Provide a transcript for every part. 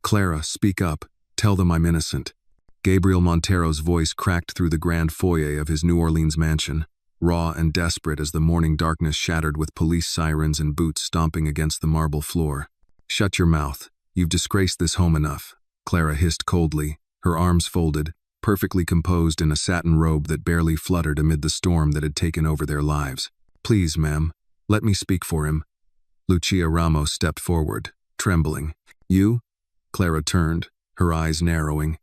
Clara, speak up. Tell them I'm innocent. Gabriel Montero's voice cracked through the grand foyer of his New Orleans mansion, raw and desperate as the morning darkness shattered with police sirens and boots stomping against the marble floor. Shut your mouth. You've disgraced this home enough, Clara hissed coldly, her arms folded, perfectly composed in a satin robe that barely fluttered amid the storm that had taken over their lives. Please, ma'am, let me speak for him. Lucia Ramos stepped forward, trembling. You? Clara turned, her eyes narrowing.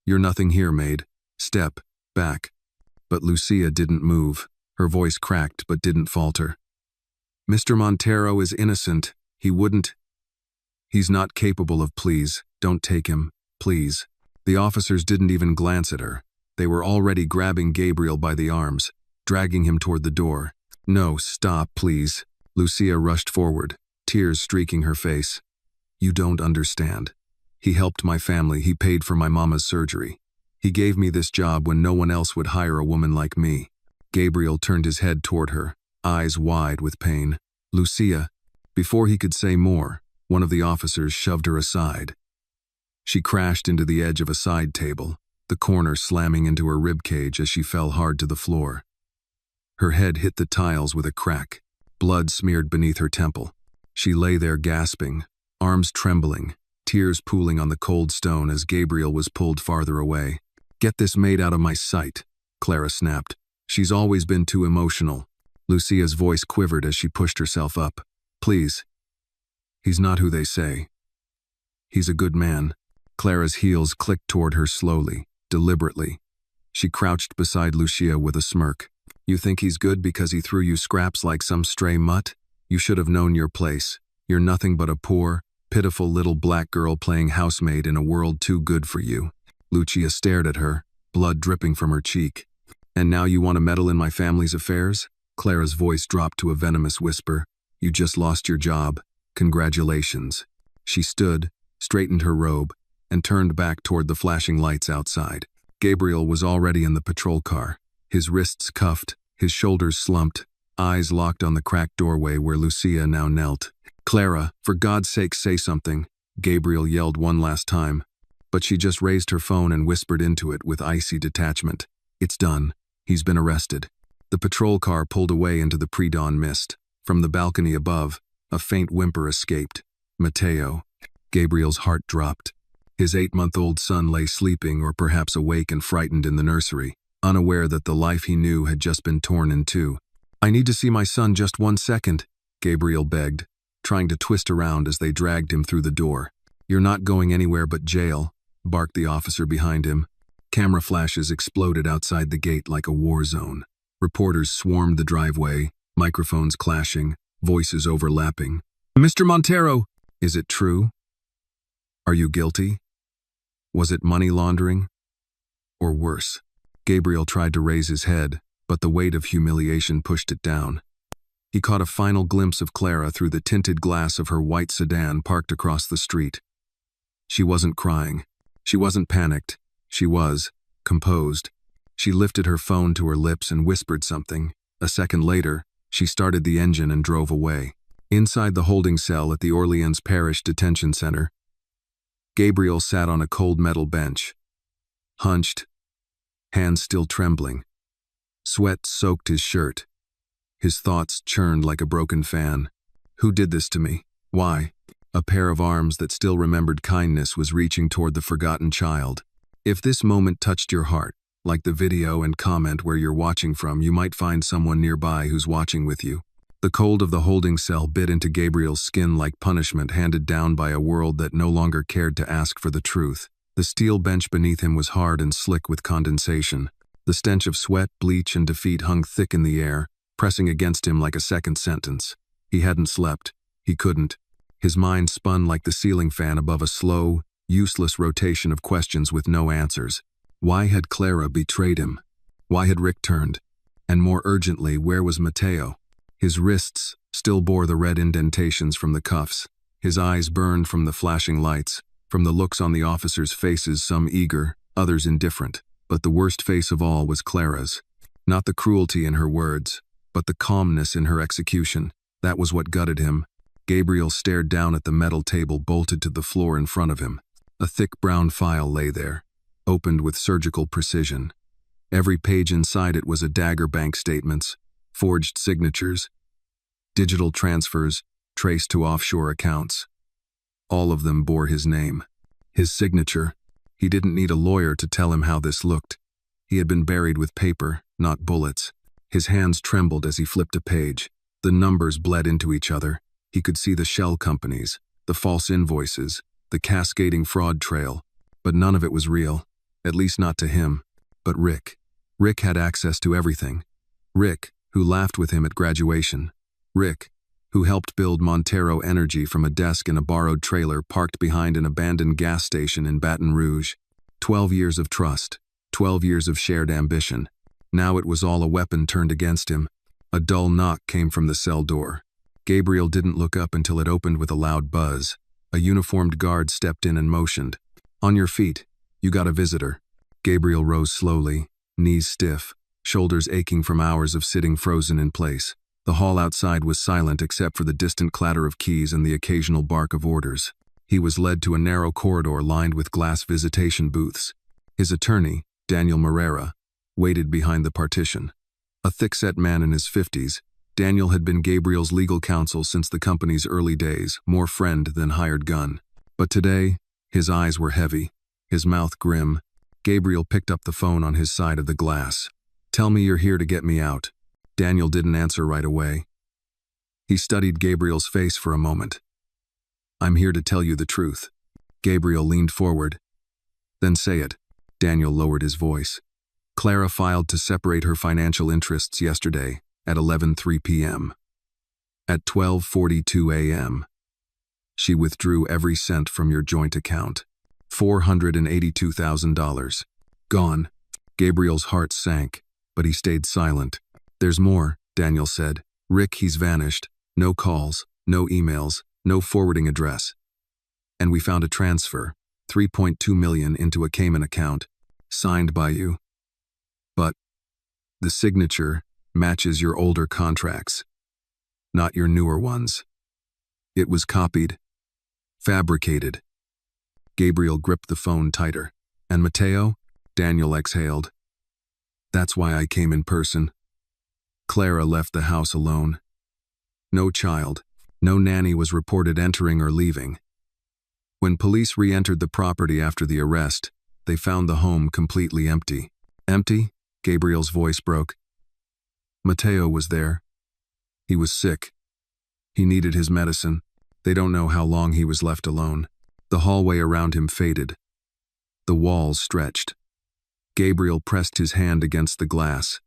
You're nothing here, Maid. Step back. But Lucia didn't move. Her voice cracked but didn't falter. Mr. Montero is innocent. He wouldn't. He's not capable of. Please, don't take him, please. The officers didn't even glance at her. They were already grabbing Gabriel by the arms, dragging him toward the door. No, stop, please. Lucia rushed forward, tears streaking her face. You don't understand. He helped my family. He paid for my mama's surgery. He gave me this job when no one else would hire a woman like me. Gabriel turned his head toward her, eyes wide with pain. Lucia. Before he could say more, one of the officers shoved her aside. She crashed into the edge of a side table, the corner slamming into her ribcage as she fell hard to the floor. Her head hit the tiles with a crack. Blood smeared beneath her temple. She lay there gasping, arms trembling, tears pooling on the cold stone as Gabriel was pulled farther away. Get this maid out of my sight, Clara snapped. She's always been too emotional. Lucia's voice quivered as she pushed herself up. Please. He's not who they say. He's a good man. Clara's heels clicked toward her slowly, deliberately. She crouched beside Lucia with a smirk. You think he's good because he threw you scraps like some stray mutt? You should have known your place. You're nothing but a poor, pitiful little black girl playing housemaid in a world too good for you. Lucia stared at her, blood dripping from her cheek. And now you want to meddle in my family's affairs? Clara's voice dropped to a venomous whisper. You just lost your job. Congratulations. She stood, straightened her robe, and turned back toward the flashing lights outside. Gabriel was already in the patrol car, his wrists cuffed, his shoulders slumped, eyes locked on the cracked doorway where Lucia now knelt. Clara, for God's sake say something, Gabriel yelled one last time, but she just raised her phone and whispered into it with icy detachment. It's done. He's been arrested. The patrol car pulled away into the pre-dawn mist. From the balcony above, a faint whimper escaped. Mateo. Gabriel's heart dropped. His 8-month-old son lay sleeping or perhaps awake and frightened in the nursery, unaware that the life he knew had just been torn in two. I need to see my son just 1 second, Gabriel begged, trying to twist around as they dragged him through the door. You're not going anywhere but jail, barked the officer behind him. Camera flashes exploded outside the gate like a war zone. Reporters swarmed the driveway, microphones clashing, voices overlapping. Mr. Montero, is it true? Are you guilty? Was it money laundering? Or worse? Gabriel tried to raise his head, but the weight of humiliation pushed it down. He caught a final glimpse of Clara through the tinted glass of her white sedan parked across the street. She wasn't crying. She wasn't panicked. She was composed. She lifted her phone to her lips and whispered something. A second later, she started the engine and drove away. Inside the holding cell at the Orleans Parish Detention Center, Gabriel sat on a cold metal bench, hunched, hands still trembling. Sweat soaked his shirt. His thoughts churned like a broken fan. Who did this to me? Why? A pair of arms that still remembered kindness was reaching toward the forgotten child. If this moment touched your heart, like the video and comment where you're watching from, you might find someone nearby who's watching with you. The cold of the holding cell bit into Gabriel's skin like punishment handed down by a world that no longer cared to ask for the truth. The steel bench beneath him was hard and slick with condensation. The stench of sweat, bleach, and defeat hung thick in the air, pressing against him like a second sentence. He hadn't slept. He couldn't. His mind spun like the ceiling fan above a slow, useless rotation of questions with no answers. Why had Clara betrayed him? Why had Rick turned? And more urgently, where was Mateo? His wrists still bore the red indentations from the cuffs. His eyes burned from the flashing lights, from the looks on the officers' faces, some eager, others indifferent. But the worst face of all was Clara's. Not the cruelty in her words, but the calmness in her execution. That was what gutted him. Gabriel stared down at the metal table bolted to the floor in front of him. A thick brown file lay there, opened with surgical precision. Every page inside it was a dagger: bank statements, forged signatures, digital transfers traced to offshore accounts. All of them bore his name. His signature. He didn't need a lawyer to tell him how this looked. He had been buried with paper, not bullets. His hands trembled as he flipped a page. The numbers bled into each other. He could see the shell companies, the false invoices, the cascading fraud trail. But none of it was real, at least not to him. But Rick. Rick had access to everything. Rick, who laughed with him at graduation. Rick, who helped build Montero Energy from a desk in a borrowed trailer parked behind an abandoned gas station in Baton Rouge. 12 years of trust, 12 years of shared ambition. Now it was all a weapon turned against him. A dull knock came from the cell door. Gabriel didn't look up until it opened with a loud buzz. A uniformed guard stepped in and motioned. "On your feet. You got a visitor." Gabriel rose slowly, knees stiff, shoulders aching from hours of sitting frozen in place. The hall outside was silent except for the distant clatter of keys and the occasional bark of orders. He was led to a narrow corridor lined with glass visitation booths. His attorney, Daniel Morera, waited behind the partition. A thick-set man in his 50s, Daniel had been Gabriel's legal counsel since the company's early days, more friend than hired gun. But today, his eyes were heavy, his mouth grim. Gabriel picked up the phone on his side of the glass. "Tell me you're here to get me out." Daniel didn't answer right away. He studied Gabriel's face for a moment. "I'm here to tell you the truth." Gabriel leaned forward. "Then say it." Daniel lowered his voice. "Clara filed to separate her financial interests yesterday at 11:03 p.m. At 12:42 a.m., she withdrew every cent from your joint account. $482,000. Gone." Gabriel's heart sank, but he stayed silent. "There's more," Daniel said. "Rick, he's vanished. No calls, no emails, no forwarding address. And we found a transfer, $3.2 million into a Cayman account, signed by you. But the signature matches your older contracts, not your newer ones. It was copied, fabricated." Gabriel gripped the phone tighter. "And Mateo?" Daniel exhaled. "That's why I came in person. Clara left the house alone. No child, no nanny was reported entering or leaving. When police re-entered the property after the arrest, they found the home completely empty." "Empty?" Gabriel's voice broke. "Mateo was there. He was sick. He needed his medicine. They don't know how long he was left alone." The hallway around him faded. The walls stretched. Gabriel pressed his hand against the glass,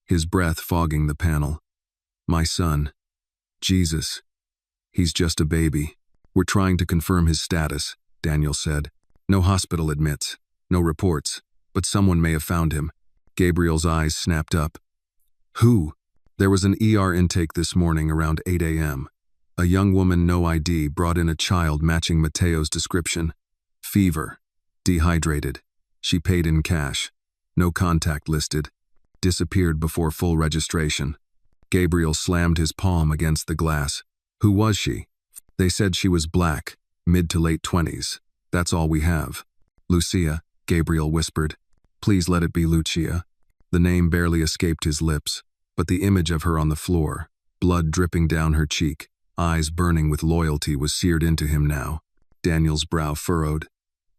his breath fogging the panel. "My son. Jesus. He's just a baby. We're trying to confirm his status," Daniel said. "No hospital admits, no reports, but someone may have found him." Gabriel's eyes snapped up. "Who?" "There was an ER intake this morning around 8 a.m. A young woman, no ID, brought in a child matching Mateo's description. Fever. Dehydrated. She paid in cash. No contact listed. Disappeared before full registration." Gabriel slammed his palm against the glass. "Who was she?" "They said she was black, mid to late 20s. That's all we have." "Lucia," Gabriel whispered. "Please let it be Lucia." The name barely escaped his lips, but the image of her on the floor, blood dripping down her cheek, eyes burning with loyalty, was seared into him now. Daniel's brow furrowed.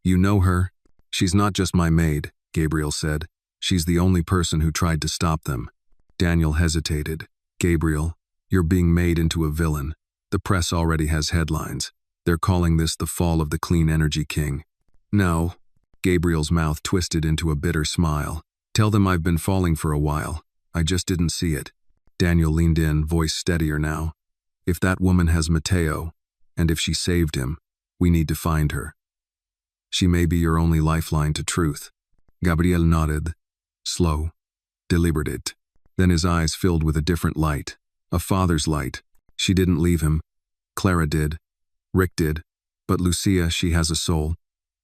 "You know her?" "She's not just my maid," Gabriel said. "She's the only person who tried to stop them." Daniel hesitated. "Gabriel, you're being made into a villain. The press already has headlines. They're calling this the fall of the clean energy king." "No." Gabriel's mouth twisted into a bitter smile. "Tell them I've been falling for a while. I just didn't see it." Daniel leaned in, voice steadier now. "If that woman has Mateo, and if she saved him, we need to find her. She may be your only lifeline to truth." Gabriel nodded, slow, deliberate. Then his eyes filled with a different light, a father's light. "She didn't leave him. Clara did. Rick did. But Lucia, she has a soul.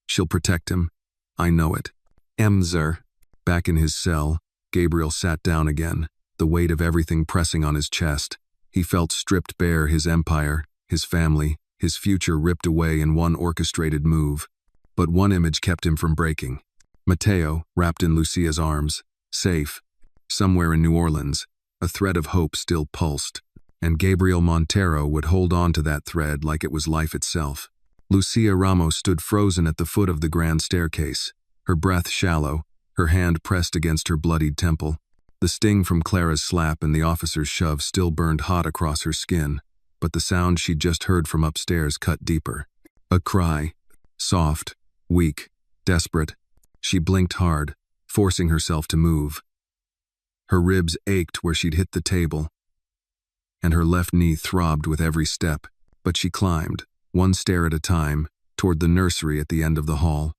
She'll protect him. I know it." Emzer. Back in his cell, Gabriel sat down again, the weight of everything pressing on his chest. He felt stripped bare, his empire, his family, his future ripped away in one orchestrated move. But one image kept him from breaking. Mateo, wrapped in Lucia's arms, safe, somewhere in New Orleans, a thread of hope still pulsed, and Gabriel Montero would hold on to that thread like it was life itself. Lucia Ramos stood frozen at the foot of the grand staircase, her breath shallow, her hand pressed against her bloodied temple. The sting from Clara's slap and the officer's shove still burned hot across her skin, but the sound she'd just heard from upstairs cut deeper. A cry, soft, weak, desperate. She blinked hard, forcing herself to move. Her ribs ached where she'd hit the table, and her left knee throbbed with every step, but she climbed, one stair at a time, toward the nursery at the end of the hall.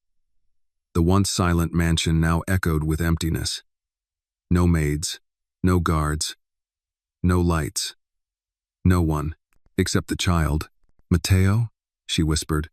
The once silent mansion now echoed with emptiness. No maids, no guards, no lights. No one, except the child. "Mateo?" she whispered,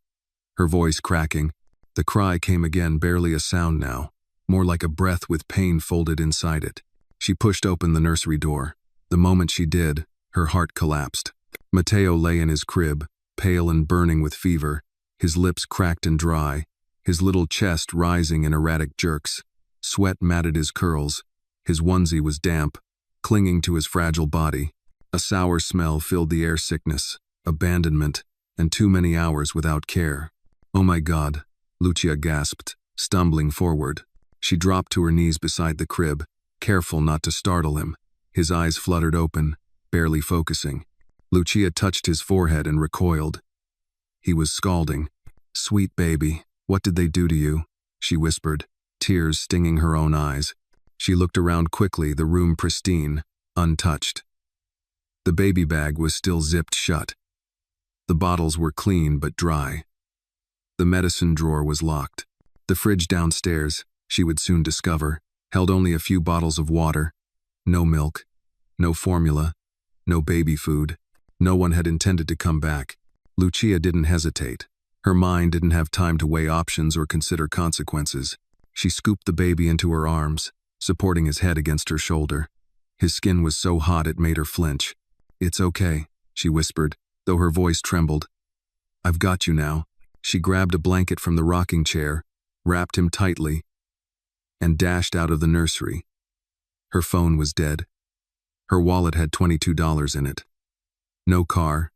her voice cracking. The cry came again, barely a sound now, more like a breath with pain folded inside it. She pushed open the nursery door. The moment she did, her heart collapsed. Mateo lay in his crib, pale and burning with fever, his lips cracked and dry, his little chest rising in erratic jerks. Sweat matted his curls. His onesie was damp, clinging to his fragile body. A sour smell filled the air. Sickness, abandonment, and too many hours without care. "Oh my God," Lucia gasped, stumbling forward. She dropped to her knees beside the crib, careful not to startle him. His eyes fluttered open, barely focusing. Lucia touched his forehead and recoiled. He was scalding. "Sweet baby, what did they do to you?" she whispered, tears stinging her own eyes. She looked around quickly, the room pristine, untouched. The baby bag was still zipped shut. The bottles were clean but dry. The medicine drawer was locked. The fridge downstairs, she would soon discover, held only a few bottles of water. No milk, no formula, no baby food. No one had intended to come back. Lucia didn't hesitate. Her mind didn't have time to weigh options or consider consequences. She scooped the baby into her arms, supporting his head against her shoulder. His skin was so hot it made her flinch. "It's okay," she whispered, though her voice trembled. "I've got you now." She grabbed a blanket from the rocking chair, wrapped him tightly, and dashed out of the nursery. Her phone was dead. Her wallet had $22 in it. No car,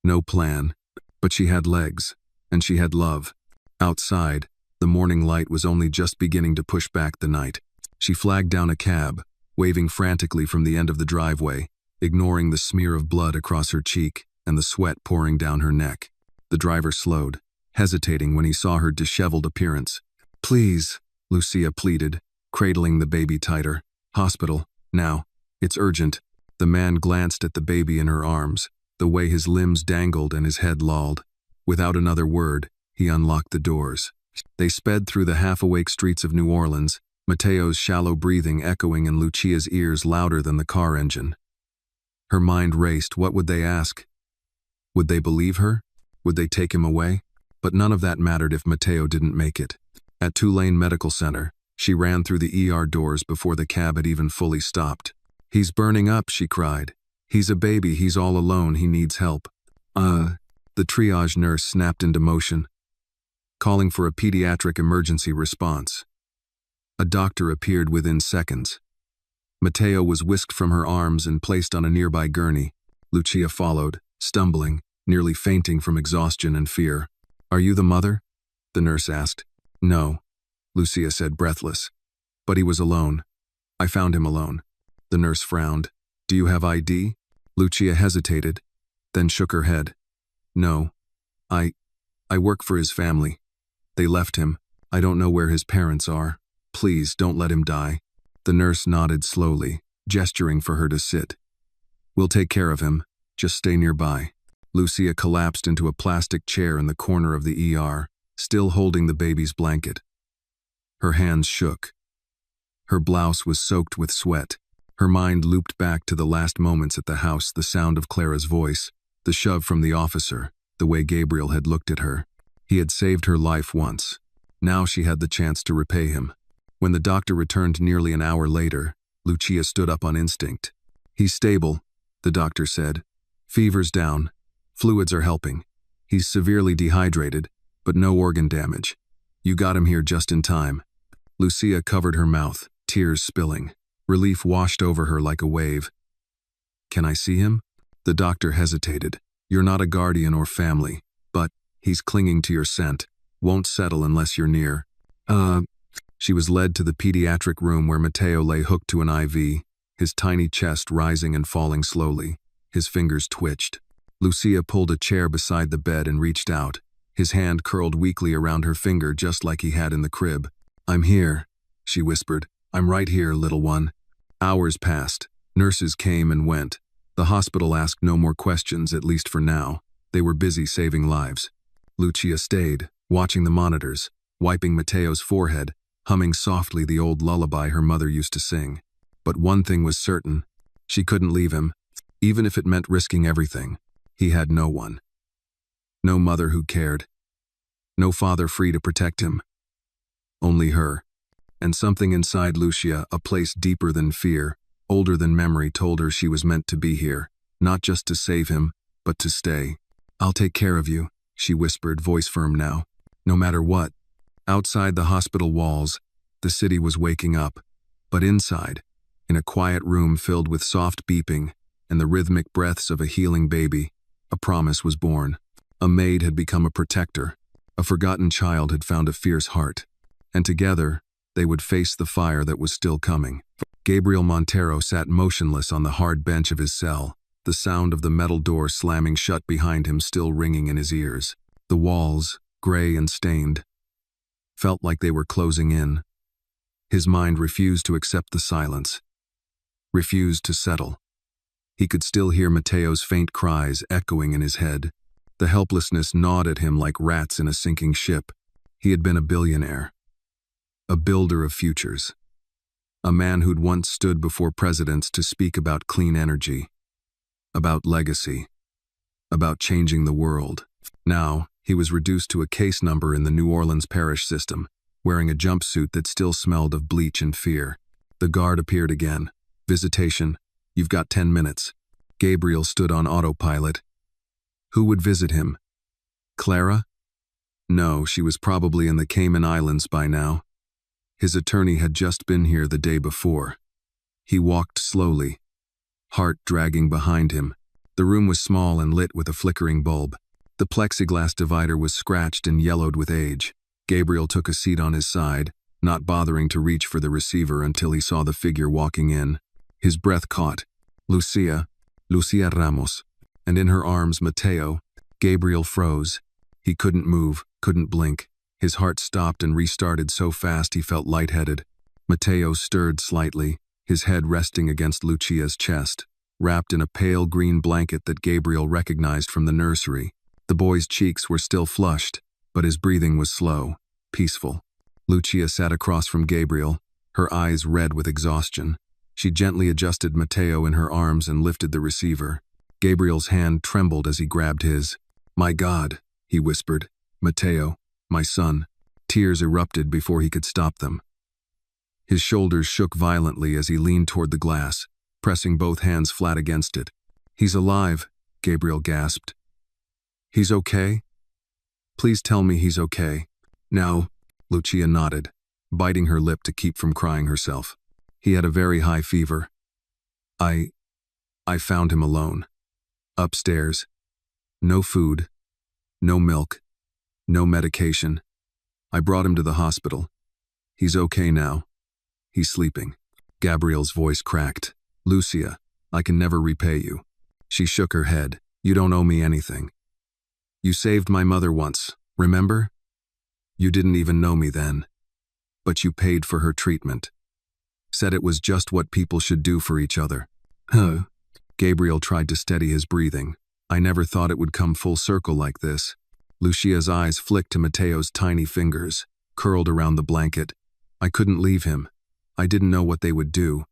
no plan, but she had legs, and she had love. Outside, the morning light was only just beginning to push back the night. She flagged down a cab, waving frantically from the end of the driveway, ignoring the smear of blood across her cheek and the sweat pouring down her neck. The driver slowed, hesitating when he saw her disheveled appearance. "Please," Lucia pleaded, cradling the baby tighter. "Hospital, now. It's urgent." The man glanced at the baby in her arms, the way his limbs dangled and his head lolled. Without another word, he unlocked the doors. They sped through the half-awake streets of New Orleans, Mateo's shallow breathing echoing in Lucia's ears louder than the car engine. Her mind raced. What would they ask? Would they believe her? Would they take him away? But none of that mattered if Mateo didn't make it. At Tulane Medical Center, she ran through the ER doors before the cab had even fully stopped. "He's burning up," she cried. "He's a baby, he's all alone, he needs help." The triage nurse snapped into motion, calling for a pediatric emergency response. A doctor appeared within seconds. Mateo was whisked from her arms and placed on a nearby gurney. Lucia followed, stumbling, nearly fainting from exhaustion and fear. "Are you the mother?" the nurse asked. "No," Lucia said, breathless. "But he was alone. I found him alone." The nurse frowned. "Do you have ID?" Lucia hesitated, then shook her head. "No. I work for his family. They left him. I don't know where his parents are. Please, don't let him die." The nurse nodded slowly, gesturing for her to sit. "We'll take care of him. Just stay nearby." Lucia collapsed into a plastic chair in the corner of the ER, still holding the baby's blanket. Her hands shook. Her blouse was soaked with sweat. Her mind looped back to the last moments at the house, the sound of Clara's voice, the shove from the officer, the way Gabriel had looked at her. He had saved her life once. Now she had the chance to repay him. When the doctor returned nearly an hour later, Lucia stood up on instinct. "He's stable," the doctor said. "Fever's down. Fluids are helping. He's severely dehydrated, but no organ damage. You got him here just in time. Lucia covered her mouth, tears spilling. Relief washed over her like a wave. Can I see him? The doctor hesitated. You're not a guardian or family, but he's clinging to your scent. Won't settle unless you're near. She was led to the pediatric room where Matteo lay hooked to an IV, his tiny chest rising and falling slowly. His fingers twitched. Lucia pulled a chair beside the bed and reached out. His hand curled weakly around her finger just like he had in the crib. I'm here, she whispered. I'm right here, little one. Hours passed. Nurses came and went. The hospital asked no more questions, at least for now. They were busy saving lives. Lucia stayed, watching the monitors, wiping Matteo's forehead, humming softly the old lullaby her mother used to sing. But one thing was certain. She couldn't leave him, even if it meant risking everything. He had no one. No mother who cared. No father free to protect him. Only her. And something inside Lucia, a place deeper than fear, older than memory, told her she was meant to be here, not just to save him, but to stay. I'll take care of you, she whispered, voice firm now. No matter what. Outside the hospital walls, the city was waking up. But inside, in a quiet room filled with soft beeping and the rhythmic breaths of a healing baby, a promise was born. A maid had become a protector. A forgotten child had found a fierce heart. And together, they would face the fire that was still coming. Gabriel Montero sat motionless on the hard bench of his cell, the sound of the metal door slamming shut behind him still ringing in his ears. The walls, gray and stained, felt like they were closing in. His mind refused to accept the silence, refused to settle. He could still hear Matteo's faint cries echoing in his head. The helplessness gnawed at him like rats in a sinking ship. He had been a billionaire, a builder of futures, a man who'd once stood before presidents to speak about clean energy, about legacy, about changing the world. Now, he was reduced to a case number in the New Orleans parish system, wearing a jumpsuit that still smelled of bleach and fear. The guard appeared again. Visitation. You've got 10 minutes. Gabriel stood on autopilot. Who would visit him? Clara? No, she was probably in the Cayman Islands by now. His attorney had just been here the day before. He walked slowly, heart dragging behind him. The room was small and lit with a flickering bulb. The plexiglass divider was scratched and yellowed with age. Gabriel took a seat on his side, not bothering to reach for the receiver until he saw the figure walking in. His breath caught. Lucia Ramos. And in her arms, Matteo. Gabriel froze. He couldn't move, couldn't blink. His heart stopped and restarted so fast he felt lightheaded. Matteo stirred slightly, his head resting against Lucia's chest, wrapped in a pale green blanket that Gabriel recognized from the nursery. The boy's cheeks were still flushed, but his breathing was slow, peaceful. Lucia sat across from Gabriel, her eyes red with exhaustion. She gently adjusted Matteo in her arms and lifted the receiver. Gabriel's hand trembled as he grabbed his. My God, he whispered. Matteo, my son. Tears erupted before he could stop them. His shoulders shook violently as he leaned toward the glass, pressing both hands flat against it. He's alive, Gabriel gasped. He's okay? Please tell me he's okay. Now, Lucia nodded, biting her lip to keep from crying herself. He had a very high fever. I found him alone. Upstairs. No food. No milk. No medication. I brought him to the hospital. He's okay now. He's sleeping. Gabriel's voice cracked. Lucia, I can never repay you. She shook her head. You don't owe me anything. You saved my mother once, remember? You didn't even know me then. But you paid for her treatment. Said it was just what people should do for each other. Huh. Gabriel tried to steady his breathing. I never thought it would come full circle like this. Lucia's eyes flicked to Matteo's tiny fingers, curled around the blanket. I couldn't leave him. I didn't know what they would do.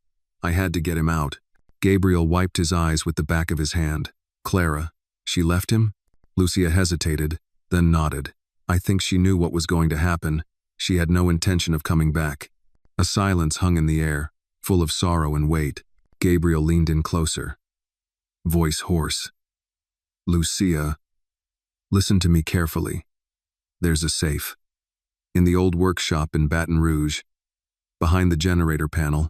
I had to get him out. Gabriel wiped his eyes with the back of his hand. Clara, she left him? Lucia hesitated, then nodded. I think she knew what was going to happen. She had no intention of coming back. A silence hung in the air, full of sorrow and weight. Gabriel leaned in closer. Voice hoarse. Lucia, listen to me carefully. There's a safe. in the old workshop in Baton Rouge, behind the generator panel.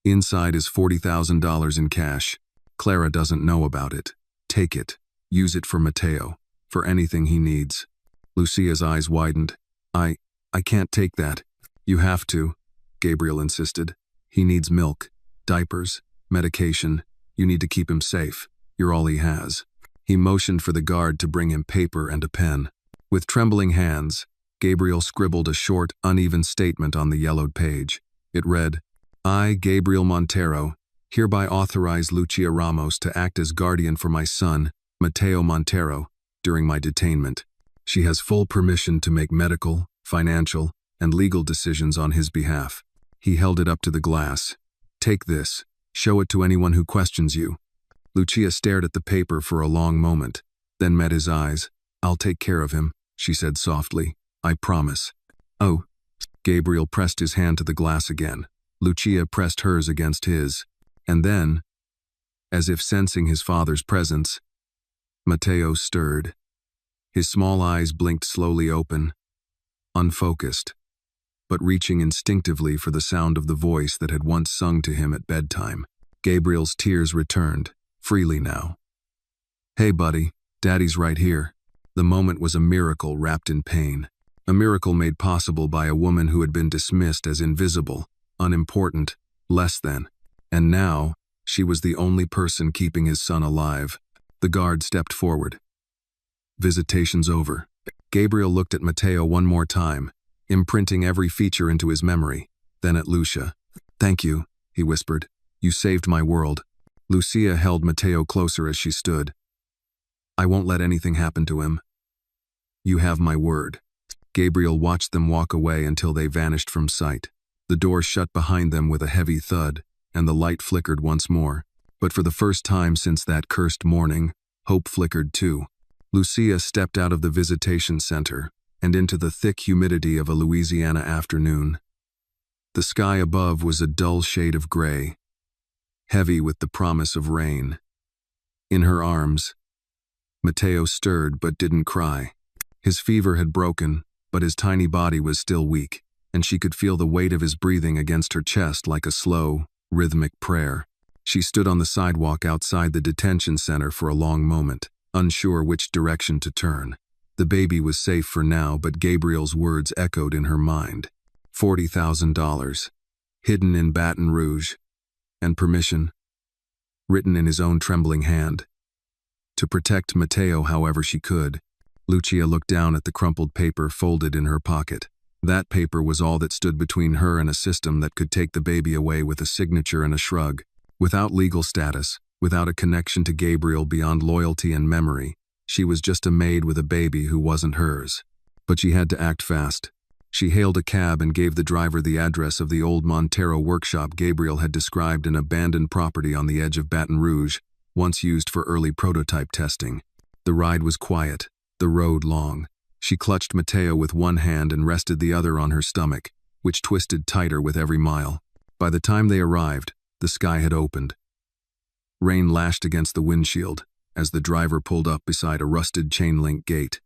Inside is $40,000 in cash. Clara doesn't know about it. Take it. Use it for Mateo, for anything he needs. Lucia's eyes widened. I can't take that. You have to, Gabriel insisted. He needs milk, diapers, medication. You need to keep him safe. You're all he has. He motioned for the guard to bring him paper and a pen. With trembling hands, Gabriel scribbled a short, uneven statement on the yellowed page. It read, I, Gabriel Montero, hereby authorize Lucia Ramos to act as guardian for my son, Mateo Montero, during my detainment. She has full permission to make medical, financial, and legal decisions on his behalf. He held it up to the glass. Take this. Show it to anyone who questions you. Lucia stared at the paper for a long moment, then met his eyes. I'll take care of him, she said softly. I promise. Oh. Gabriel pressed his hand to the glass again. Lucia pressed hers against his. And then, as if sensing his father's presence, Mateo stirred. His small eyes blinked slowly open, unfocused, but reaching instinctively for the sound of the voice that had once sung to him at bedtime. Gabriel's tears returned, freely now. Hey, buddy, Daddy's right here. The moment was a miracle wrapped in pain. A miracle made possible by a woman who had been dismissed as invisible, unimportant, less than. And now, she was the only person keeping his son alive. The guard stepped forward. Visitation's over. Gabriel looked at Mateo one more time, imprinting every feature into his memory, then at Lucia. Thank you, he whispered. You saved my world. Lucia held Mateo closer as she stood. I won't let anything happen to him. You have my word. Gabriel watched them walk away until they vanished from sight. The door shut behind them with a heavy thud, and the light flickered once more. But for the first time since that cursed morning, hope flickered too. Lucia stepped out of the visitation center and into the thick humidity of a Louisiana afternoon. The sky above was a dull shade of gray, heavy with the promise of rain. In her arms, Mateo stirred but didn't cry. His fever had broken, but his tiny body was still weak, and she could feel the weight of his breathing against her chest like a slow, rhythmic prayer. She stood on the sidewalk outside the detention center for a long moment, unsure which direction to turn. The baby was safe for now, but Gabriel's words echoed in her mind. $40,000, hidden in Baton Rouge, and permission, written in his own trembling hand. To protect Mateo however she could, Lucia looked down at the crumpled paper folded in her pocket. That paper was all that stood between her and a system that could take the baby away with a signature and a shrug. Without legal status, without a connection to Gabriel beyond loyalty and memory, she was just a maid with a baby who wasn't hers. But she had to act fast. She hailed a cab and gave the driver the address of the old Montero workshop Gabriel had described, an abandoned property on the edge of Baton Rouge, once used for early prototype testing. The ride was quiet, the road long. She clutched Mateo with one hand and rested the other on her stomach, which twisted tighter with every mile. By the time they arrived, the sky had opened. Rain lashed against the windshield as the driver pulled up beside a rusted chain-link gate.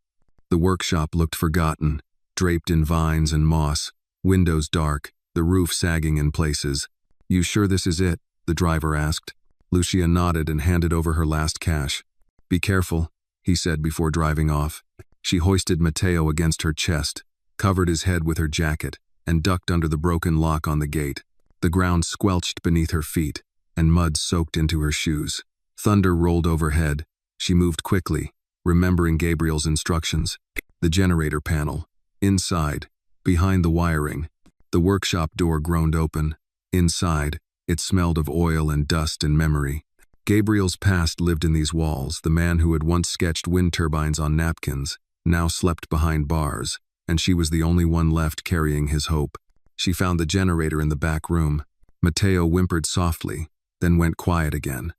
The workshop looked forgotten, draped in vines and moss, windows dark, the roof sagging in places. You sure this is it? The driver asked. Lucia nodded and handed over her last cash. Be careful, he said before driving off. She hoisted Mateo against her chest, covered his head with her jacket, and ducked under the broken lock on the gate. The ground squelched beneath her feet, and mud soaked into her shoes. Thunder rolled overhead. She moved quickly, remembering Gabriel's instructions. The generator panel. Inside, behind the wiring, the workshop door groaned open. Inside, it smelled of oil and dust and memory. Gabriel's past lived in these walls. The man who had once sketched wind turbines on napkins now slept behind bars, and she was the only one left carrying his hope. She found the generator in the back room. Mateo whimpered softly, then went quiet again.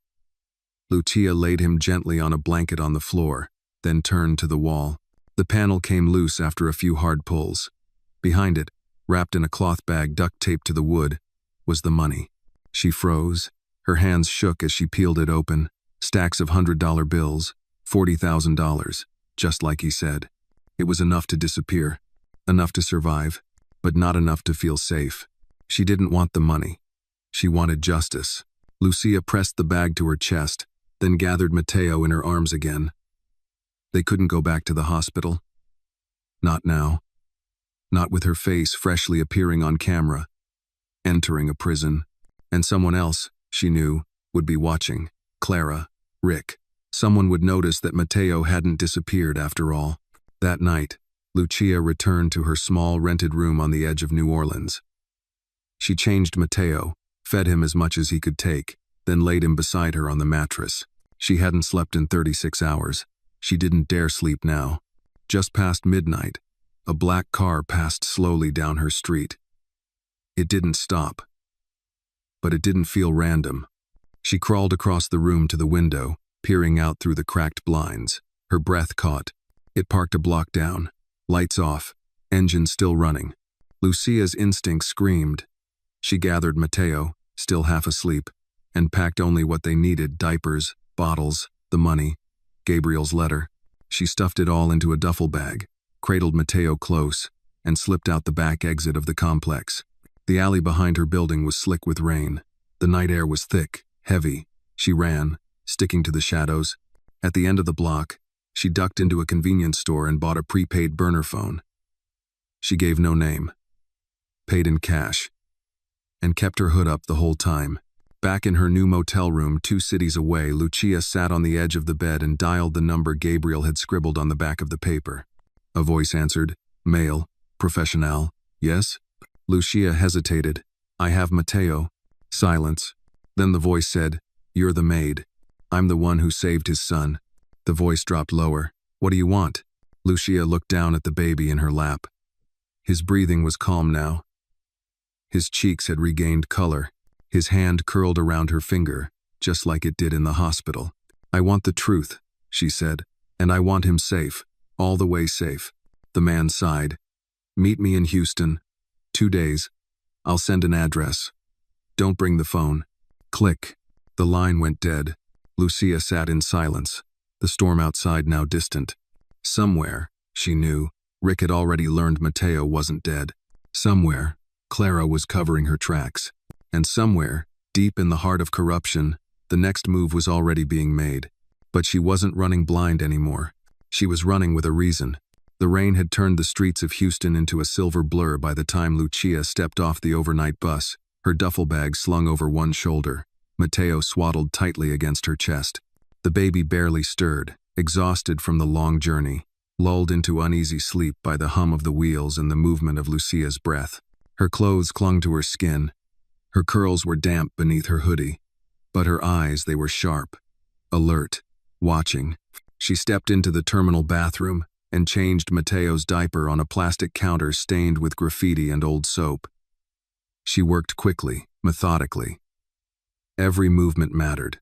Lucia laid him gently on a blanket on the floor, then turned to the wall. The panel came loose after a few hard pulls. Behind it, wrapped in a cloth bag duct taped to the wood, was the money. She froze. Her hands shook as she peeled it open. Stacks of $100 bills, $40,000, just like he said. It was enough to disappear. Enough to survive, but not enough to feel safe. She didn't want the money. She wanted justice. Lucia pressed the bag to her chest, then gathered Matteo in her arms again. They couldn't go back to the hospital. Not now. Not with her face freshly appearing on camera, entering a prison. And someone else, she knew, would be watching. Clara, Rick. Someone would notice that Matteo hadn't disappeared after all. That night, Lucia returned to her small rented room on the edge of New Orleans. She changed Matteo, fed him as much as he could take, then laid him beside her on the mattress. She hadn't slept in 36 hours. She didn't dare sleep now. Just past midnight, a black car passed slowly down her street. It didn't stop. But it didn't feel random. She crawled across the room to the window, peering out through the cracked blinds. Her breath caught. It parked a block down. Lights off. Engine still running. Lucia's instinct screamed. She gathered Matteo, still half asleep, and packed only what they needed: diapers, bottles, the money, Gabriel's letter. She stuffed it all into a duffel bag, cradled Matteo close, and slipped out the back exit of the complex. The alley behind her building was slick with rain. The night air was thick, heavy. She ran, sticking to the shadows. At the end of the block, she ducked into a convenience store and bought a prepaid burner phone. She gave no name. Paid in cash. And kept her hood up the whole time. Back in her new motel room 2 cities away, Lucia sat on the edge of the bed and dialed the number Gabriel had scribbled on the back of the paper. A voice answered. Male. Professional. Yes? Lucia hesitated. I have Matteo. Silence. Then the voice said, You're the maid. I'm the one who saved his son. The voice dropped lower. What do you want? Lucia looked down at the baby in her lap. His breathing was calm now. His cheeks had regained color. His hand curled around her finger, just like it did in the hospital. I want the truth, she said, and I want him safe, all the way safe. The man sighed. Meet me in Houston. 2 days. I'll send an address. Don't bring the phone. Click. The line went dead. Lucia sat in silence, the storm outside now distant. Somewhere, she knew, Rick had already learned Matteo wasn't dead. Somewhere, Clara was covering her tracks. And somewhere, deep in the heart of corruption, the next move was already being made. But she wasn't running blind anymore. She was running with a reason. The rain had turned the streets of Houston into a silver blur by the time Lucia stepped off the overnight bus, her duffel bag slung over one shoulder, Matteo swaddled tightly against her chest. The baby barely stirred, exhausted from the long journey, lulled into uneasy sleep by the hum of the wheels and the movement of Lucia's breath. Her clothes clung to her skin. Her curls were damp beneath her hoodie, but her eyes, they were sharp, alert, watching. She stepped into the terminal bathroom and changed Matteo's diaper on a plastic counter stained with graffiti and old soap. She worked quickly, methodically. Every movement mattered.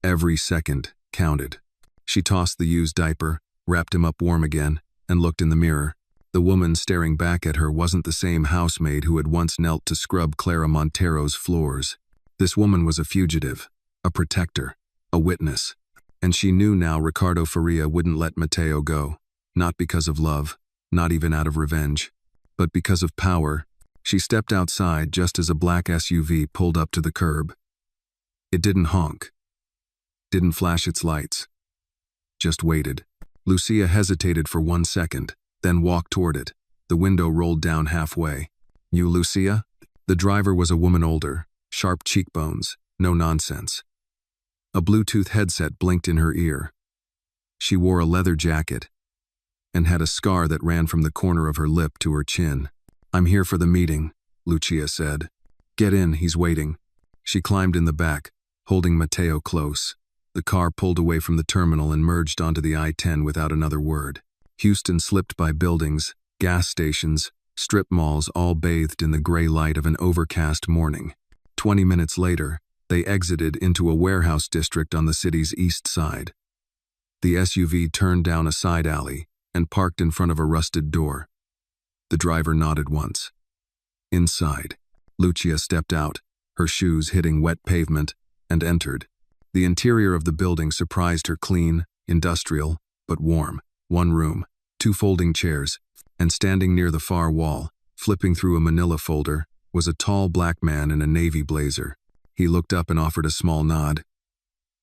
Every second counted. She tossed the used diaper, wrapped him up warm again, and looked in the mirror. The woman staring back at her wasn't the same housemaid who had once knelt to scrub Clara Montero's floors. This woman was a fugitive, a protector, a witness. And she knew now Ricardo Faria wouldn't let Matteo go. Not because of love, not even out of revenge, but because of power. She stepped outside just as a black SUV pulled up to the curb. It didn't honk, didn't flash its lights, just waited. Lucia hesitated for 1 second, then walked toward it. The window rolled down halfway. You, Lucia? The driver was a woman older, sharp cheekbones, no nonsense. A Bluetooth headset blinked in her ear. She wore a leather jacket and had a scar that ran from the corner of her lip to her chin. I'm here for the meeting, Lucia said. Get in, he's waiting. She climbed in the back, holding Matteo close. The car pulled away from the terminal and merged onto the I-10 without another word. Houston slipped by buildings, gas stations, strip malls, all bathed in the gray light of an overcast morning. 20 minutes later, they exited into a warehouse district on the city's east side. The SUV turned down a side alley and parked in front of a rusted door. The driver nodded once. Inside, Lucia stepped out, her shoes hitting wet pavement, and entered. The interior of the building surprised her: clean, industrial, but warm. 1 room, 2 folding chairs, and standing near the far wall, flipping through a manila folder, was a tall black man in a navy blazer. He looked up and offered a small nod.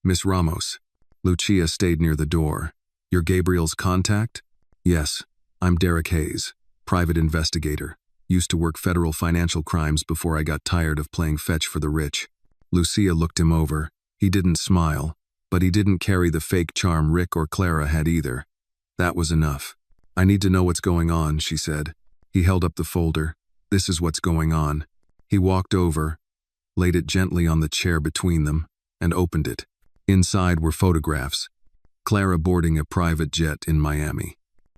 "Miss Ramos." Lucia stayed near the door. "You're Gabriel's contact?" "Yes, I'm Derek Hayes, private investigator. Used to work federal financial crimes before I got tired of playing fetch for the rich." Lucia looked him over. He didn't smile, but he didn't carry the fake charm Rick or Clara had either. That was enough. "I need to know what's going on," she said. He held up the folder. "This is what's going on." He walked over, laid it gently on the chair between them, and opened it. Inside were photographs. Clara boarding a private jet in Miami.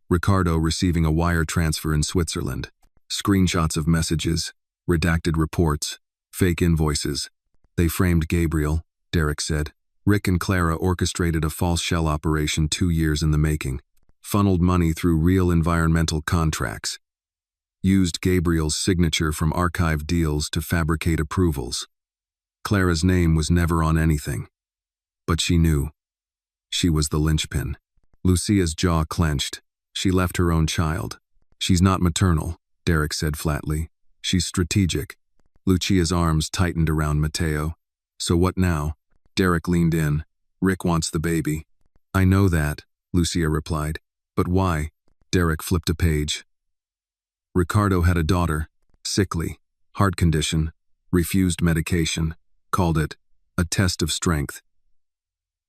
Ricardo receiving a wire transfer in Switzerland. Screenshots of messages, redacted reports, fake invoices. "They framed Gabriel," Derek said. "Rick and Clara orchestrated a false shell operation 2 years in the making. Funneled money through real environmental contracts. Used Gabriel's signature from archive deals to fabricate approvals. Clara's name was never on anything. But she knew. She was the linchpin." Lucia's jaw clenched. She left her own child. "She's not maternal," Derek said flatly. "She's strategic." Lucia's arms tightened around Mateo. "So what now?" Derek leaned in. "Rick wants the baby." "I know that," Lucia replied. "But why?" Derek flipped a page. Ricardo had a daughter, sickly, heart condition, refused medication, called it a test of strength.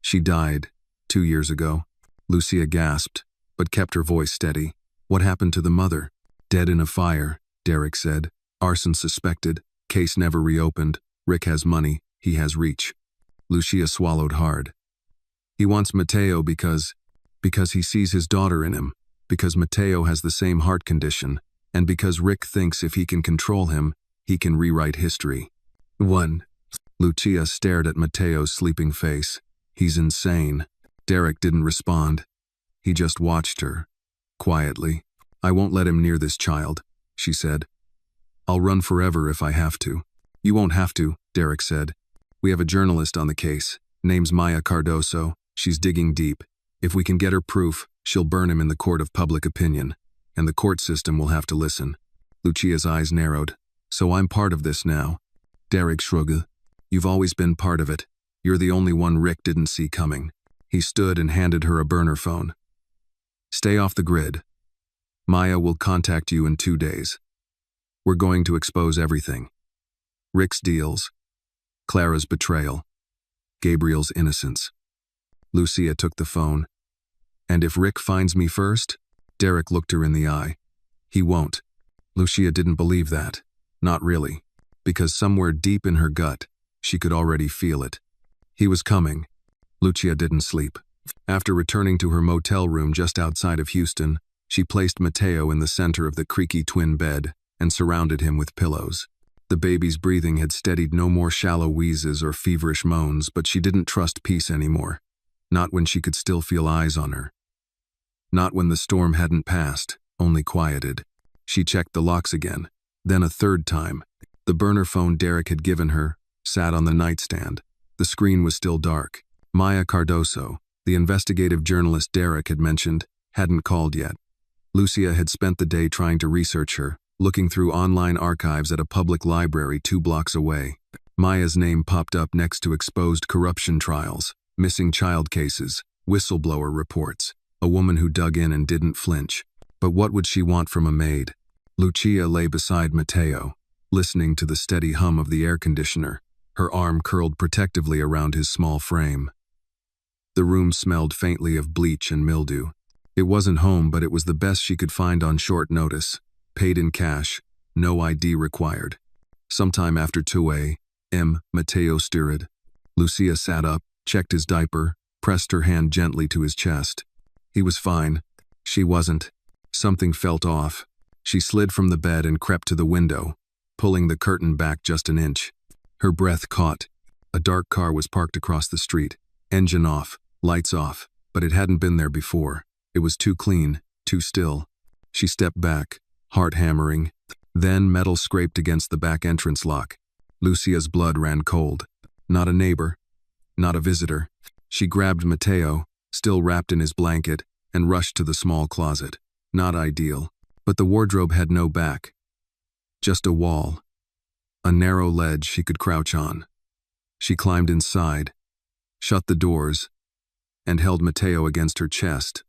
"She died 2 years ago." Lucia gasped, but kept her voice steady. "What happened to the mother?" "Dead in a fire," Derek said. "Arson suspected, case never reopened. Rick has money, he has reach." Lucia swallowed hard. "He wants Mateo because he sees his daughter in him, because Mateo has the same heart condition, and because Rick thinks if he can control him, he can rewrite history." "One." Lucia stared at Mateo's sleeping face. "He's insane." Derek didn't respond. He just watched her, quietly. "I won't let him near this child," she said. "I'll run forever if I have to." "You won't have to," Derek said. "We have a journalist on the case. Name's Maya Cardoso. She's digging deep. If we can get her proof, she'll burn him in the court of public opinion. And the court system will have to listen." Lucia's eyes narrowed. "So I'm part of this now." Derek shrugged. "You've always been part of it. You're the only one Rick didn't see coming." He stood and handed her a burner phone. "Stay off the grid. Maya will contact you in 2 days. We're going to expose everything. Rick's deals, Clara's betrayal, Gabriel's innocence." Lucia took the phone. "And if Rick finds me first?" Derek looked her in the eye. "He won't." Lucia didn't believe that. Not really. Because somewhere deep in her gut, she could already feel it. He was coming. Lucia didn't sleep. After returning to her motel room just outside of Houston, she placed Mateo in the center of the creaky twin bed and surrounded him with pillows. The baby's breathing had steadied, no more shallow wheezes or feverish moans, but she didn't trust peace anymore. Not when she could still feel eyes on her. Not when the storm hadn't passed, only quieted. She checked the locks again, then a third time. The burner phone Derek had given her sat on the nightstand. The screen was still dark. Maya Cardoso, the investigative journalist Derek had mentioned, hadn't called yet. Lucia had spent the day trying to research her, looking through online archives at a public library 2 blocks away. Maya's name popped up next to exposed corruption trials, missing child cases, whistleblower reports. A woman who dug in and didn't flinch. But what would she want from a maid? Lucia lay beside Mateo, listening to the steady hum of the air conditioner, her arm curled protectively around his small frame. The room smelled faintly of bleach and mildew. It wasn't home, but it was the best she could find on short notice. Paid in cash, no ID required. Sometime after 2 a.m., Mateo stirred. Lucia sat up, checked his diaper, pressed her hand gently to his chest. He was fine. She wasn't. Something felt off. She slid from the bed and crept to the window, pulling the curtain back just an inch. Her breath caught. A dark car was parked across the street. Engine off, lights off, but it hadn't been there before. It was too clean, too still. She stepped back, heart hammering. Then metal scraped against the back entrance lock. Lucia's blood ran cold. Not a neighbor. Not a visitor. She grabbed Mateo, still wrapped in his blanket, and rushed to the small closet. Not ideal, But the wardrobe had no back, just a wall, a narrow ledge she could crouch on. She climbed inside, shut the doors, and held Matteo against her chest,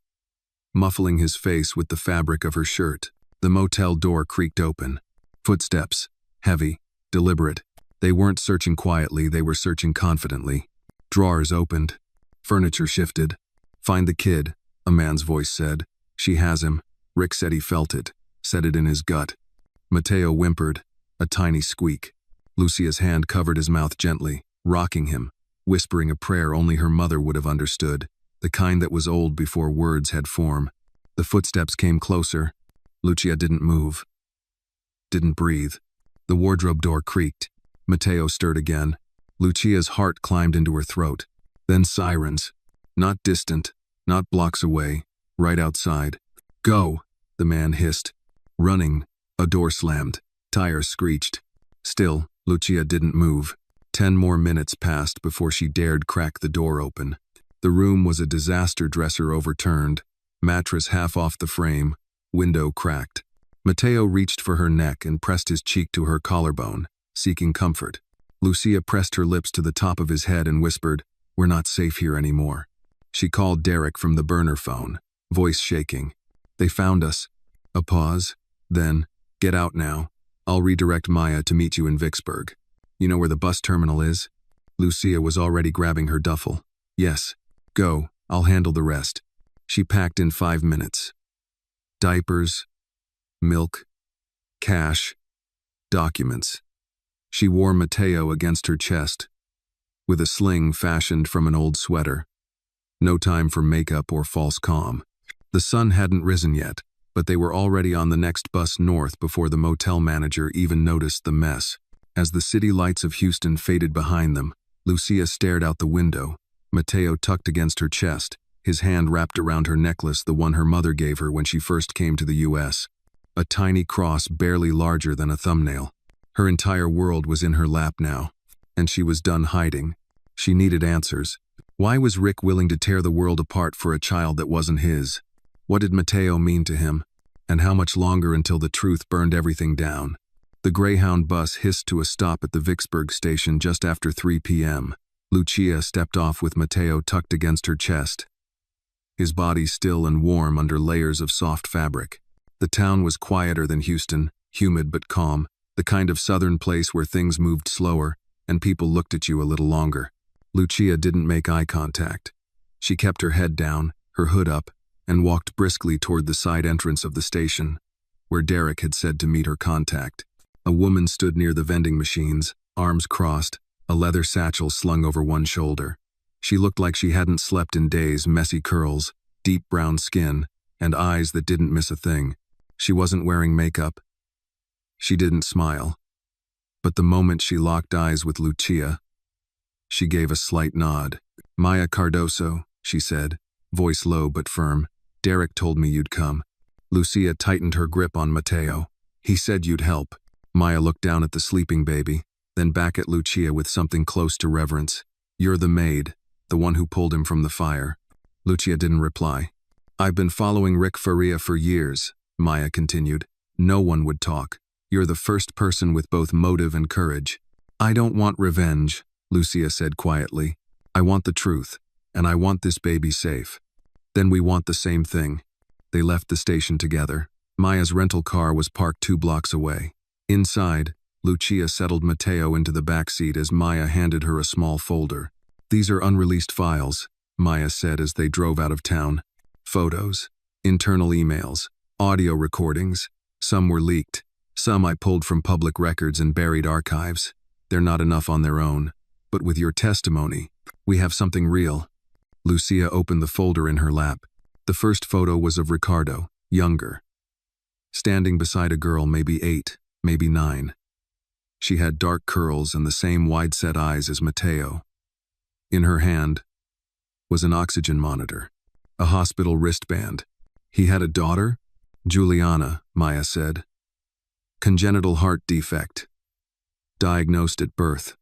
muffling his face with the fabric of her shirt. The motel door creaked open. Footsteps, heavy, deliberate. They weren't searching quietly, they were searching confidently. Drawers opened. Furniture shifted. "Find the kid," a man's voice said. "She has him." Rick said he felt it, said it in his gut. Matteo whimpered, a tiny squeak. Lucia's hand covered his mouth gently, rocking him, whispering a prayer only her mother would have understood, the kind that was old before words had form. The footsteps came closer. Lucia didn't move, didn't breathe. The wardrobe door creaked. Matteo stirred again. Lucia's heart climbed into her throat. Then sirens. Not distant, not blocks away, right outside. "Go," the man hissed. Running, a door slammed. Tires screeched. Still, Lucia didn't move. 10 more minutes passed before she dared crack the door open. The room was a disaster: dresser overturned, mattress half off the frame, window cracked. Matteo reached for her neck and pressed his cheek to her collarbone, seeking comfort. Lucia pressed her lips to the top of his head and whispered, "We're not safe here anymore." She called Derek from the burner phone, voice shaking. "They found us." A pause. Then, "Get out now. I'll redirect Maya to meet you in Vicksburg. You know where the bus terminal is?" Lucia was already grabbing her duffel. "Yes. Go. I'll handle the rest." She packed in 5 minutes. Diapers, milk, cash, documents. She wore Matteo against her chest, with a sling fashioned from an old sweater. No time for makeup or false calm. The sun hadn't risen yet, but they were already on the next bus north before the motel manager even noticed the mess. As the city lights of Houston faded behind them, Lucia stared out the window, Matteo tucked against her chest, his hand wrapped around her necklace, the one her mother gave her when she first came to the U.S. A tiny cross barely larger than a thumbnail. Her entire world was in her lap now, and she was done hiding. She needed answers. Why was Rick willing to tear the world apart for a child that wasn't his? What did Matteo mean to him? And how much longer until the truth burned everything down? The Greyhound bus hissed to a stop at the Vicksburg station just after 3 p.m. Lucia stepped off with Matteo tucked against her chest, his body still and warm under layers of soft fabric. The town was quieter than Houston, humid but calm, the kind of southern place where things moved slower and people looked at you a little longer. Lucia didn't make eye contact. She kept her head down, her hood up, and walked briskly toward the side entrance of the station, where Derek had said to meet her contact. A woman stood near the vending machines, arms crossed, a leather satchel slung over one shoulder. She looked like she hadn't slept in days, messy curls, deep brown skin, and eyes that didn't miss a thing. She wasn't wearing makeup. She didn't smile. But the moment she locked eyes with Lucia, she gave a slight nod. "Maya Cardoso," she said, voice low but firm. "Derek told me you'd come." Lucia tightened her grip on Matteo. "He said you'd help." Maya looked down at the sleeping baby, then back at Lucia with something close to reverence. "You're the maid, the one who pulled him from the fire." Lucia didn't reply. "I've been following Rick Faria for years," Maya continued. "No one would talk. You're the first person with both motive and courage." "I don't want revenge," Lucia said quietly. "I want the truth, and I want this baby safe." "Then we want the same thing." They left the station together. Maya's rental car was parked 2 blocks away. Inside, Lucia settled Matteo into the back seat as Maya handed her a small folder. "These are unreleased files," Maya said as they drove out of town. "Photos, internal emails, audio recordings. Some were leaked. Some I pulled from public records and buried archives. They're not enough on their own. But with your testimony, we have something real." Lucia opened the folder in her lap. The first photo was of Ricardo, younger, standing beside a girl maybe 8, maybe 9. She had dark curls and the same wide-set eyes as Matteo. In her hand was an oxygen monitor, a hospital wristband. He had a daughter? Juliana, Maya said. Congenital heart defect. Diagnosed at birth.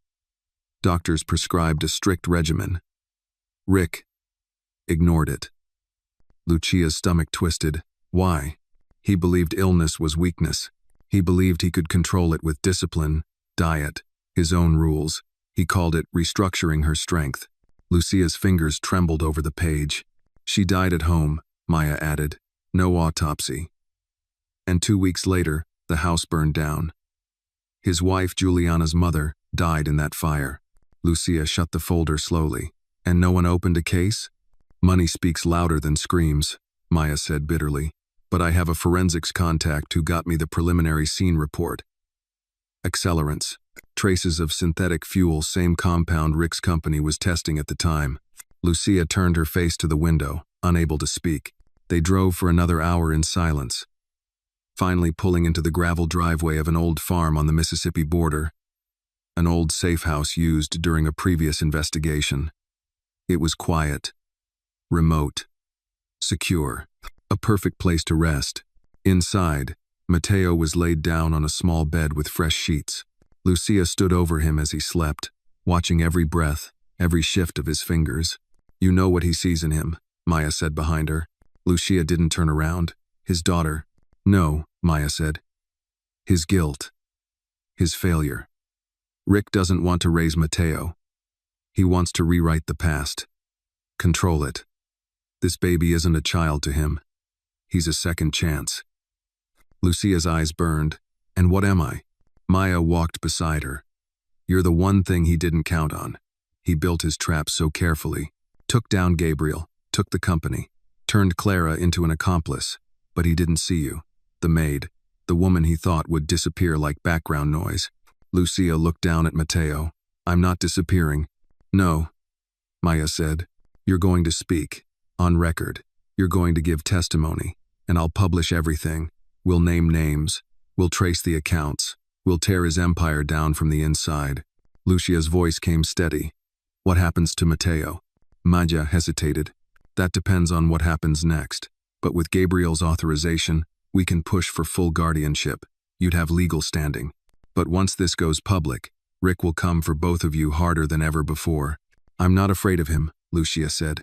Doctors prescribed a strict regimen. Rick ignored it. Lucia's stomach twisted. Why? He believed illness was weakness. He believed he could control it with discipline, diet, his own rules. He called it restructuring her strength. Lucia's fingers trembled over the page. She died at home, Maya added. No autopsy. And 2 weeks later, the house burned down. His wife, Juliana's mother, died in that fire. Lucia shut the folder slowly. And no one opened a case? Money speaks louder than screams, Maya said bitterly. But I have a forensics contact who got me the preliminary scene report. Accelerants. Traces of synthetic fuel, same compound Rick's company was testing at the time. Lucia turned her face to the window, unable to speak. They drove for another hour in silence. Finally pulling into the gravel driveway of an old farm on the Mississippi border. An old safe house used during a previous investigation. It was quiet, remote, secure, a perfect place to rest. Inside, Mateo was laid down on a small bed with fresh sheets. Lucia stood over him as he slept, watching every breath, every shift of his fingers. You know what he sees in him, Maya said behind her. Lucia didn't turn around. His daughter. No, Maya said. His guilt. His failure. Rick doesn't want to raise Mateo. He wants to rewrite the past. Control it. This baby isn't a child to him. He's a second chance. Lucia's eyes burned. And what am I? Maya walked beside her. You're the one thing he didn't count on. He built his trap so carefully. Took down Gabriel, took the company, turned Clara into an accomplice. But he didn't see you. The maid, the woman he thought would disappear like background noise. Lucia looked down at Mateo. I'm not disappearing. No, Maya said. You're going to speak. On record. You're going to give testimony. And I'll publish everything. We'll name names. We'll trace the accounts. We'll tear his empire down from the inside. Lucia's voice came steady. What happens to Mateo? Maya hesitated. That depends on what happens next. But with Gabriel's authorization, we can push for full guardianship. You'd have legal standing. But once this goes public, Rick will come for both of you harder than ever before. I'm not afraid of him, Lucia said.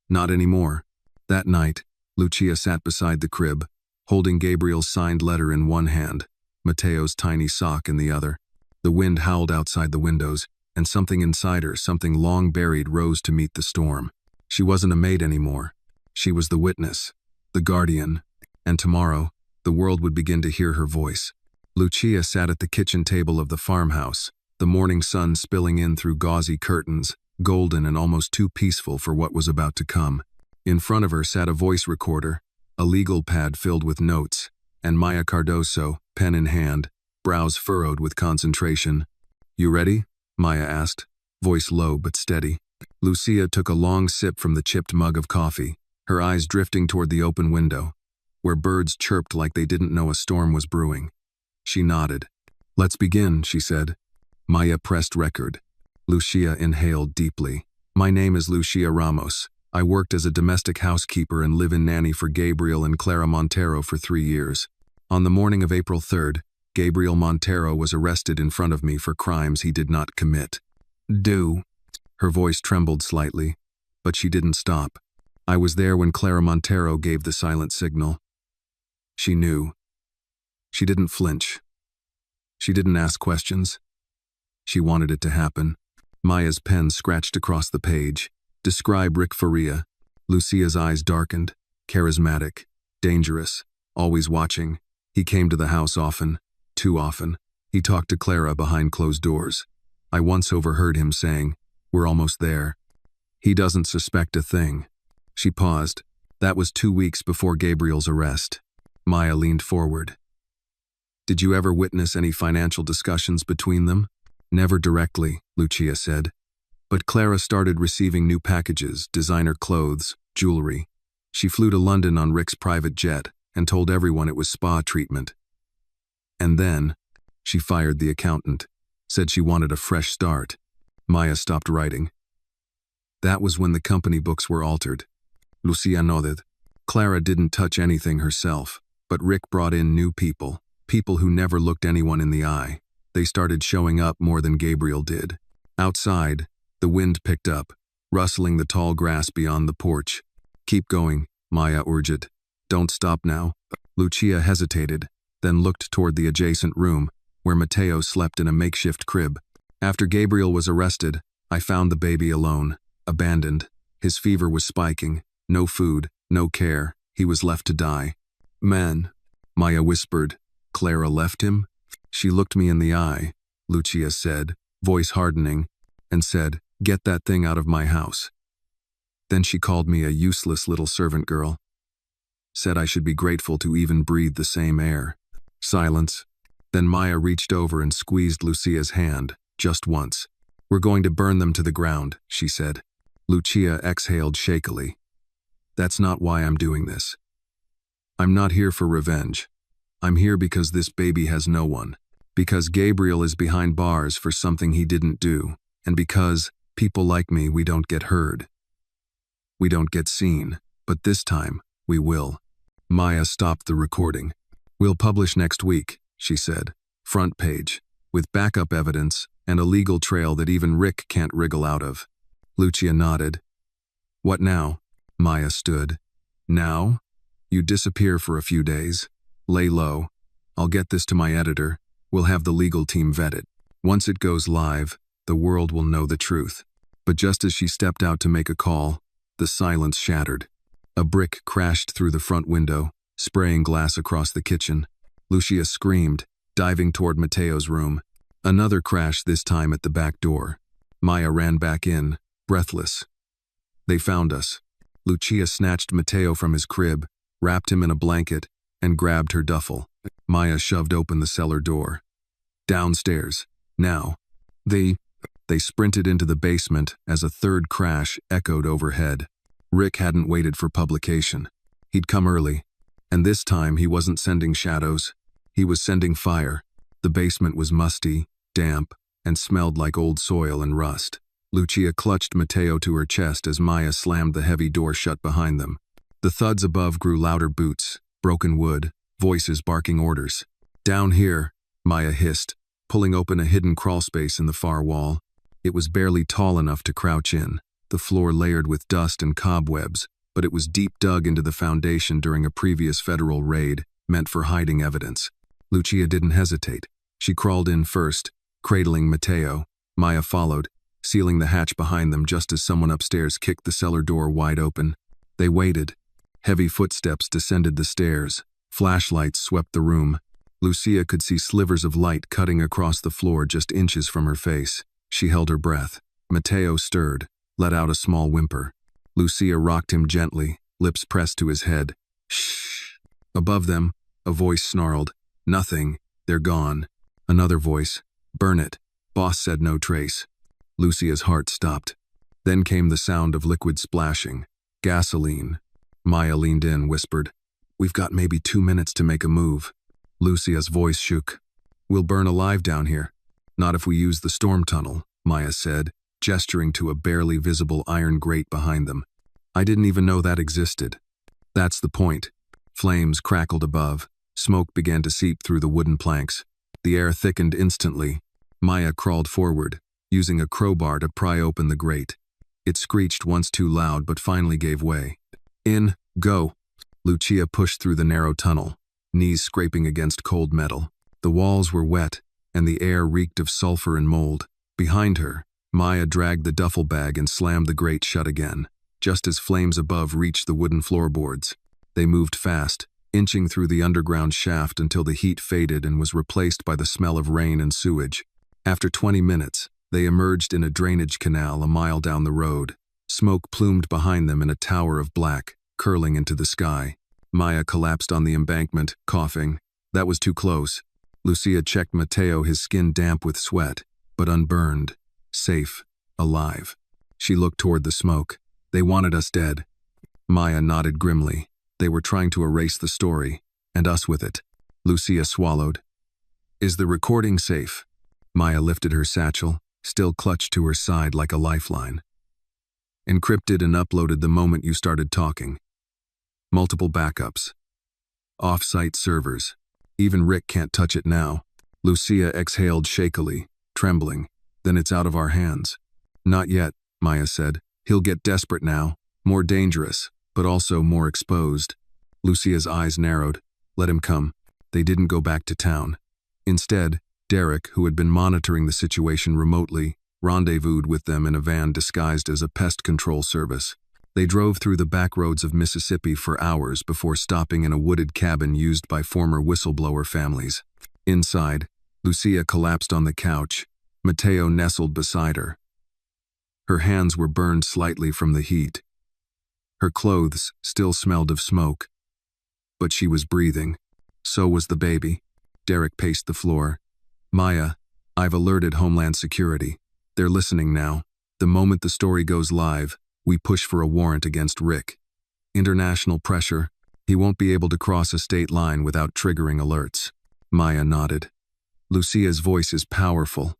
Not anymore. That night, Lucia sat beside the crib, holding Gabriel's signed letter in one hand, Mateo's tiny sock in the other. The wind howled outside the windows, and something inside her, something long buried, rose to meet the storm. She wasn't a maid anymore. She was the witness, the guardian, and tomorrow, the world would begin to hear her voice. Lucia sat at the kitchen table of the farmhouse, the morning sun spilling in through gauzy curtains, golden and almost too peaceful for what was about to come. In front of her sat a voice recorder, a legal pad filled with notes, and Maya Cardoso, pen in hand, brows furrowed with concentration. You ready? Maya asked, voice low but steady. Lucia took a long sip from the chipped mug of coffee, her eyes drifting toward the open window, where birds chirped like they didn't know a storm was brewing. She nodded. Let's begin, she said. Maya pressed record. Lucia inhaled deeply. My name is Lucia Ramos. I worked as a domestic housekeeper and live-in nanny for Gabriel and Clara Montero for 3 years. On the morning of April 3rd, Gabriel Montero was arrested in front of me for crimes he did not commit. Her voice trembled slightly, but she didn't stop. I was there when Clara Montero gave the silent signal. She knew. She didn't flinch. She didn't ask questions. She wanted it to happen. Maya's pen scratched across the page. Describe Rick Faria. Lucia's eyes darkened. Charismatic. Dangerous. Always watching. He came to the house often. Too often. He talked to Clara behind closed doors. I once overheard him saying, "We're almost there." He doesn't suspect a thing. She paused. That was 2 weeks before Gabriel's arrest. Maya leaned forward. Did you ever witness any financial discussions between them? Never directly, Lucia said. But Clara started receiving new packages, designer clothes, jewelry. She flew to London on Rick's private jet and told everyone it was spa treatment. And then, she fired the accountant, said she wanted a fresh start. Maya stopped writing. That was when the company books were altered. Lucia nodded. Clara didn't touch anything herself, but Rick brought in new people, people who never looked anyone in the eye. They started showing up more than Gabriel did. Outside, the wind picked up, rustling the tall grass beyond the porch. Keep going, Maya urged. Don't stop now. Lucia hesitated, then looked toward the adjacent room, where Matteo slept in a makeshift crib. After Gabriel was arrested, I found the baby alone, abandoned. His fever was spiking, no food, no care, he was left to die. Man, Maya whispered. Clara left him? She looked me in the eye, Lucia said, voice hardening, and said, "Get that thing out of my house." Then she called me a useless little servant girl. Said I should be grateful to even breathe the same air. Silence. Then Maya reached over and squeezed Lucia's hand, just once. "We're going to burn them to the ground," she said. Lucia exhaled shakily. "That's not why I'm doing this. I'm not here for revenge. I'm here because this baby has no one. Because Gabriel is behind bars for something he didn't do. And because, people like me, we don't get heard. We don't get seen, but this time, we will." Maya stopped the recording. "We'll publish next week," she said. "Front page, with backup evidence and a legal trail that even Rick can't wriggle out of." Lucia nodded. "What now?" Maya stood. "Now? You disappear for a few days. Lay low. I'll get this to my editor. We'll have the legal team vet it. Once it goes live, the world will know the truth." But just as she stepped out to make a call, the silence shattered. A brick crashed through the front window, spraying glass across the kitchen. Lucia screamed, diving toward Matteo's room. Another crash, this time at the back door. Maya ran back in, breathless. They found us. Lucia snatched Matteo from his crib, wrapped him in a blanket, and grabbed her duffel. Maya shoved open the cellar door. "Downstairs. Now." They sprinted into the basement as a third crash echoed overhead. Rick hadn't waited for publication. He'd come early. And this time he wasn't sending shadows. He was sending fire. The basement was musty, damp, and smelled like old soil and rust. Lucia clutched Matteo to her chest as Maya slammed the heavy door shut behind them. The thuds above grew louder, boots, broken wood, voices barking orders. "Down here," Maya hissed, pulling open a hidden crawlspace in the far wall. It was barely tall enough to crouch in, the floor layered with dust and cobwebs, but it was deep dug into the foundation during a previous federal raid, meant for hiding evidence. Lucia didn't hesitate. She crawled in first, cradling Matteo. Maya followed, sealing the hatch behind them just as someone upstairs kicked the cellar door wide open. They waited. Heavy footsteps descended the stairs. Flashlights swept the room. Lucia could see slivers of light cutting across the floor just inches from her face. She held her breath. Matteo stirred, let out a small whimper. Lucia rocked him gently, lips pressed to his head. "Shh." Above them, a voice snarled, "Nothing. They're gone." Another voice, "Burn it. Boss said no trace." Lucia's heart stopped. Then came the sound of liquid splashing. "Gasoline." Maya leaned in, whispered, "We've got maybe 2 minutes to make a move." Lucia's voice shook. "We'll burn alive down here." "Not if we use the storm tunnel," Maya said, gesturing to a barely visible iron grate behind them. "I didn't even know that existed." "That's the point." Flames crackled above. Smoke began to seep through the wooden planks. The air thickened instantly. Maya crawled forward, using a crowbar to pry open the grate. It screeched once too loud but finally gave way. "In, go." Lucia pushed through the narrow tunnel, knees scraping against cold metal. The walls were wet, and the air reeked of sulfur and mold. Behind her, Maya dragged the duffel bag and slammed the grate shut again, just as flames above reached the wooden floorboards. They moved fast, inching through the underground shaft until the heat faded and was replaced by the smell of rain and sewage. After 20 minutes, they emerged in a drainage canal a mile down the road. Smoke plumed behind them in a tower of black, curling into the sky. Maya collapsed on the embankment, coughing. That was too close. Lucia checked Matteo, his skin damp with sweat, but unburned, safe, alive. She looked toward the smoke. "They wanted us dead." Maya nodded grimly. They were trying to erase the story, and us with it. Lucia swallowed. "Is the recording safe?" Maya lifted her satchel, still clutched to her side like a lifeline. "Encrypted and uploaded the moment you started talking. Multiple backups. Off-site servers. Even Rick can't touch it now." Lucia exhaled shakily, trembling. "Then it's out of our hands." "Not yet," Maya said. "He'll get desperate now. More dangerous, but also more exposed." Lucia's eyes narrowed. Let him come. They didn't go back to town. Instead, Derek, who had been monitoring the situation remotely, rendezvoused with them in a van disguised as a pest control service. They drove through the back roads of Mississippi for hours before stopping in a wooded cabin used by former whistleblower families. Inside, Lucia collapsed on the couch. Mateo nestled beside her. Her hands were burned slightly from the heat. Her clothes still smelled of smoke. But she was breathing. So was the baby. Derek paced the floor. Maya, I've alerted Homeland Security. They're listening now. The moment the story goes live, we push for a warrant against Rick. International pressure. He won't be able to cross a state line without triggering alerts. Maya nodded. Lucia's voice is powerful.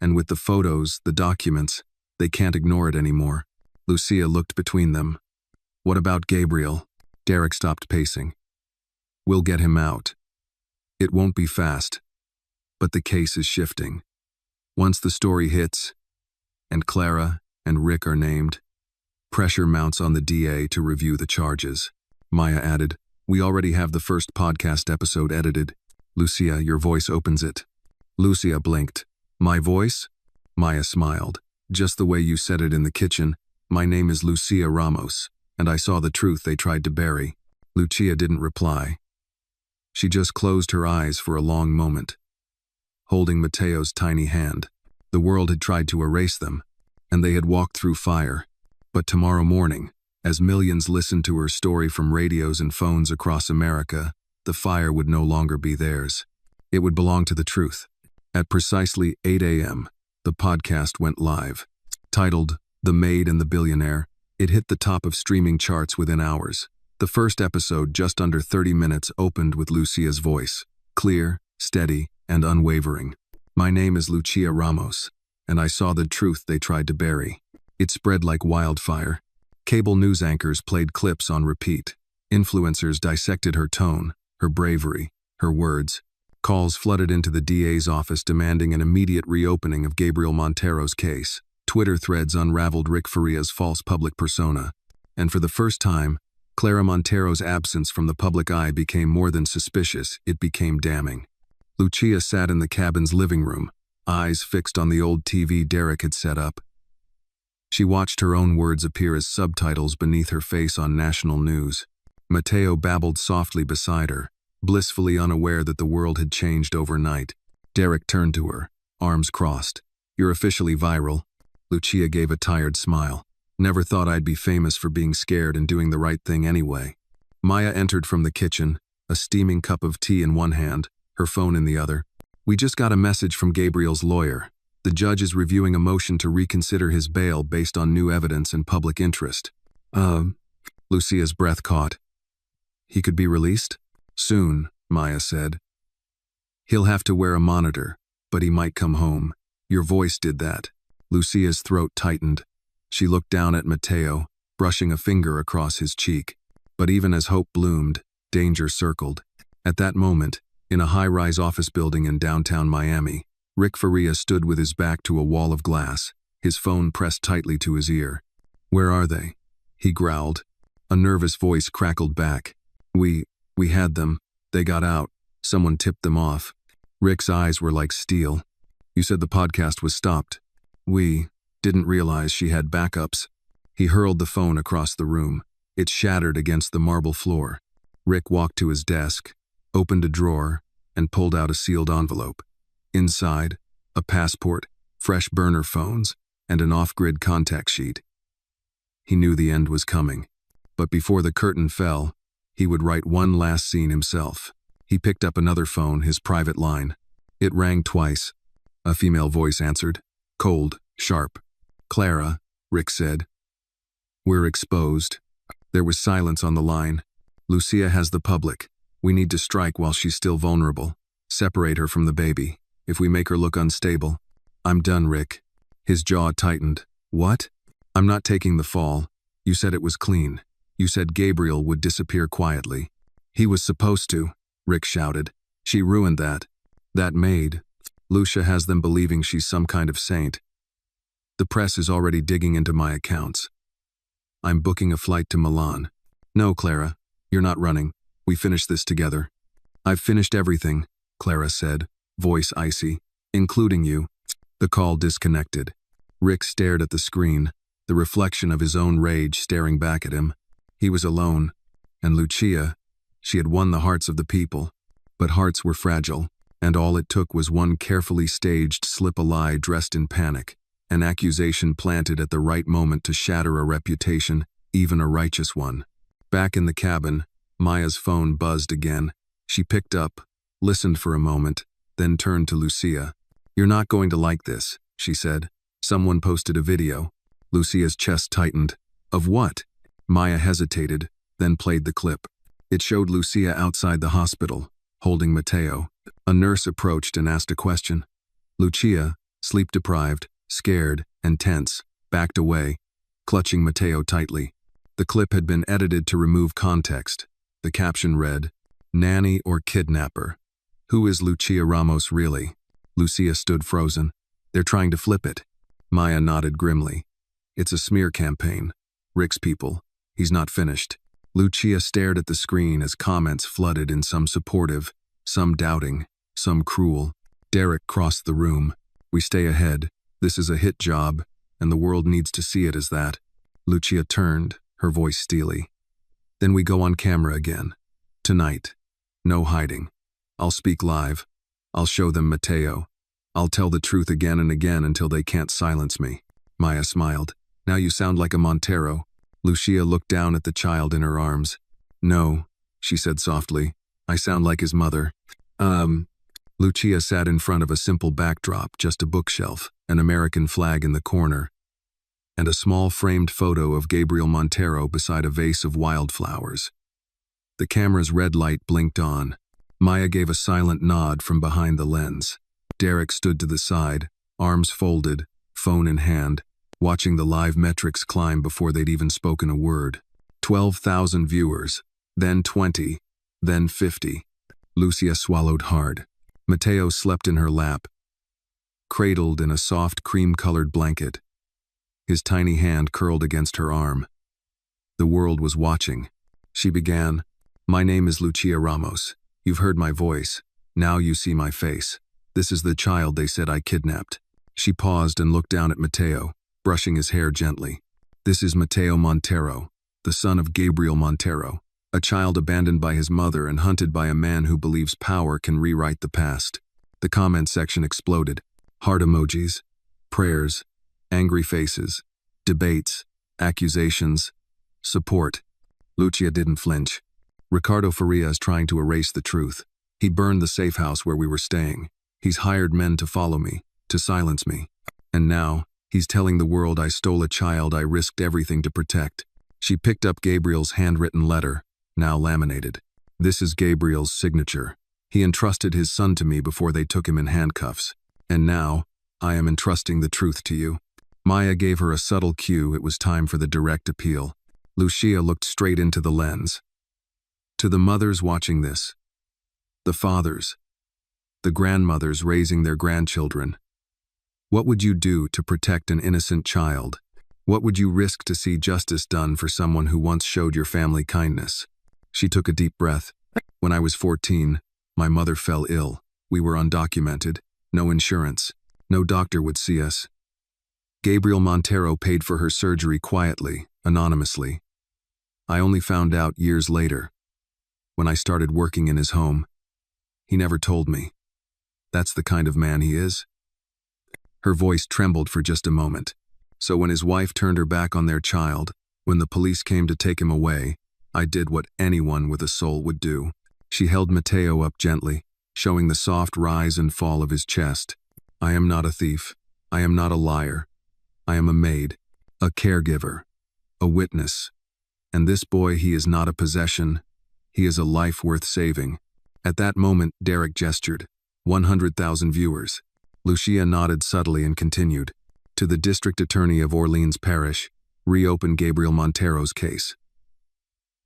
And with the photos, the documents, they can't ignore it anymore. Lucia looked between them. What about Gabriel? Derek stopped pacing. We'll get him out. It won't be fast. But the case is shifting. Once the story hits, and Clara and Rick are named, pressure mounts on the DA to review the charges. Maya added, we already have the first podcast episode edited. Lucia, your voice opens it. Lucia blinked. My voice? Maya smiled. Just the way you said it in the kitchen. My name is Lucia Ramos, and I saw the truth they tried to bury. Lucia didn't reply. She just closed her eyes for a long moment, holding Mateo's tiny hand. The world had tried to erase them, and they had walked through fire. But tomorrow morning, as millions listened to her story from radios and phones across America, the fire would no longer be theirs. It would belong to the truth. At precisely 8 a.m., the podcast went live. Titled The Maid and the Billionaire, it hit the top of streaming charts within hours. The first episode, just under 30 minutes, opened with Lucia's voice, clear, steady, and unwavering. My name is Lucia Ramos, and I saw the truth they tried to bury. It spread like wildfire. Cable news anchors played clips on repeat. Influencers dissected her tone, her bravery, her words. Calls flooded into the DA's office demanding an immediate reopening of Gabriel Montero's case. Twitter threads unraveled Rick Faria's false public persona. And for the first time, Clara Montero's absence from the public eye became more than suspicious, it became damning. Lucia sat in the cabin's living room, eyes fixed on the old TV Derek had set up. She watched her own words appear as subtitles beneath her face on national news. Mateo babbled softly beside her, blissfully unaware that the world had changed overnight. Derek turned to her, arms crossed. You're officially viral. Lucia gave a tired smile. Never thought I'd be famous for being scared and doing the right thing anyway. Maya entered from the kitchen, a steaming cup of tea in one hand, her phone in the other. We just got a message from Gabriel's lawyer. The judge is reviewing a motion to reconsider his bail based on new evidence and public interest. Lucia's breath caught. He could be released? Soon, Maya said. He'll have to wear a monitor, but he might come home. Your voice did that. Lucia's throat tightened. She looked down at Mateo, brushing a finger across his cheek. But even as hope bloomed, danger circled. At that moment, in a high-rise office building in downtown Miami, Rick Faria stood with his back to a wall of glass, his phone pressed tightly to his ear. Where are they? He growled. A nervous voice crackled back. We had them. They got out. Someone tipped them off. Rick's eyes were like steel. You said the podcast was stopped. We didn't realize she had backups. He hurled the phone across the room. It shattered against the marble floor. Rick walked to his desk, opened a drawer, and pulled out a sealed envelope. Inside, a passport, fresh burner phones, and an off-grid contact sheet. He knew the end was coming. But before the curtain fell, he would write one last scene himself. He picked up another phone, his private line. It rang twice. A female voice answered. Cold, sharp. Clara, Rick said. We're exposed. There was silence on the line. Lucia has the public. We need to strike while she's still vulnerable. Separate her from the baby. If we make her look unstable. I'm done, Rick. His jaw tightened. What? I'm not taking the fall. You said it was clean. You said Gabriel would disappear quietly. He was supposed to, Rick shouted. She ruined that. That Maid. Lucia has them believing she's some kind of saint. The press is already digging into my accounts. I'm booking a flight to Milan. No, Clara, you're not running. We finish this together. "I've finished everything," Clara said, voice icy. "Including you." The call disconnected. Rick stared at the screen, the reflection of his own rage staring back at him. He was alone. And Lucia, she had won the hearts of the people. But hearts were fragile, and all it took was one carefully staged slip-a-lie dressed in panic, an accusation planted at the right moment to shatter a reputation, even a righteous one. Back in the cabin, Maya's phone buzzed again. She picked up, listened for a moment, then turned to Lucia. "You're not going to like this," she said. "Someone posted a video." Lucia's chest tightened. "Of what?" Maya hesitated, then played the clip. It showed Lucia outside the hospital, holding Mateo. A nurse approached and asked a question. Lucia, sleep-deprived, scared, and tense, backed away, clutching Mateo tightly. The clip had been edited to remove context. The caption read, "Nanny or kidnapper? Who is Lucia Ramos really?" Lucia stood frozen. "They're trying to flip it." Maya nodded grimly. "It's a smear campaign. Rick's people. He's not finished." Lucia stared at the screen as comments flooded in, some supportive, some doubting, some cruel. Derek crossed the room. "We stay ahead. This is a hit job, and the world needs to see it as that." Lucia turned, her voice steely. "Then we go on camera again. Tonight. No hiding. I'll speak live. I'll show them Mateo. I'll tell the truth again and again until they can't silence me." Maya smiled. "Now you sound like a Montero." Lucia looked down at the child in her arms. "No," she said softly. "I sound like his mother." Lucia sat in front of a simple backdrop, just a bookshelf, an American flag in the corner, and a small framed photo of Gabriel Montero beside a vase of wildflowers. The camera's red light blinked on. Maya gave a silent nod from behind the lens. Derek stood to the side, arms folded, phone in hand, watching the live metrics climb before they'd even spoken a word. 12,000 viewers, then 20, then 50. Lucia swallowed hard. Mateo slept in her lap, cradled in a soft cream-colored blanket. His tiny hand curled against her arm. The world was watching. She began, "My name is Lucia Ramos. You've heard my voice. Now you see my face. This is the child they said I kidnapped." She paused and looked down at Mateo, brushing his hair gently. "This is Mateo Montero, the son of Gabriel Montero, a child abandoned by his mother and hunted by a man who believes power can rewrite the past." The comment section exploded. Heart emojis, prayers, angry faces, debates, accusations, support. Lucia didn't flinch. "Ricardo Faria is trying to erase the truth. He burned the safe house where we were staying. He's hired men to follow me, to silence me. And now, he's telling the world I stole a child I risked everything to protect." She picked up Gabriel's handwritten letter, now laminated. "This is Gabriel's signature. He entrusted his son to me before they took him in handcuffs. And now, I am entrusting the truth to you." Maya gave her a subtle cue it was time for the direct appeal. Lucia looked straight into the lens. To the mothers watching this, the fathers, the grandmothers raising their grandchildren, what would you do to protect an innocent child? What would you risk to see justice done for someone who once showed your family kindness? She took a deep breath. "When I was 14, my mother fell ill. We were undocumented, no insurance. No doctor would see us. Gabriel Montero paid for her surgery quietly, anonymously. I only found out years later, when I started working in his home. He never told me. That's the kind of man he is." Her voice trembled for just a moment. "So when his wife turned her back on their child, when the police came to take him away, I did what anyone with a soul would do." She held Mateo up gently, showing the soft rise and fall of his chest. "I am not a thief. I am not a liar. I am a maid, a caregiver, a witness. And this boy, he is not a possession. He is a life worth saving." At that moment, Derek gestured. 100,000 viewers. Lucia nodded subtly and continued. "To the District Attorney of Orleans Parish, reopen Gabriel Montero's case.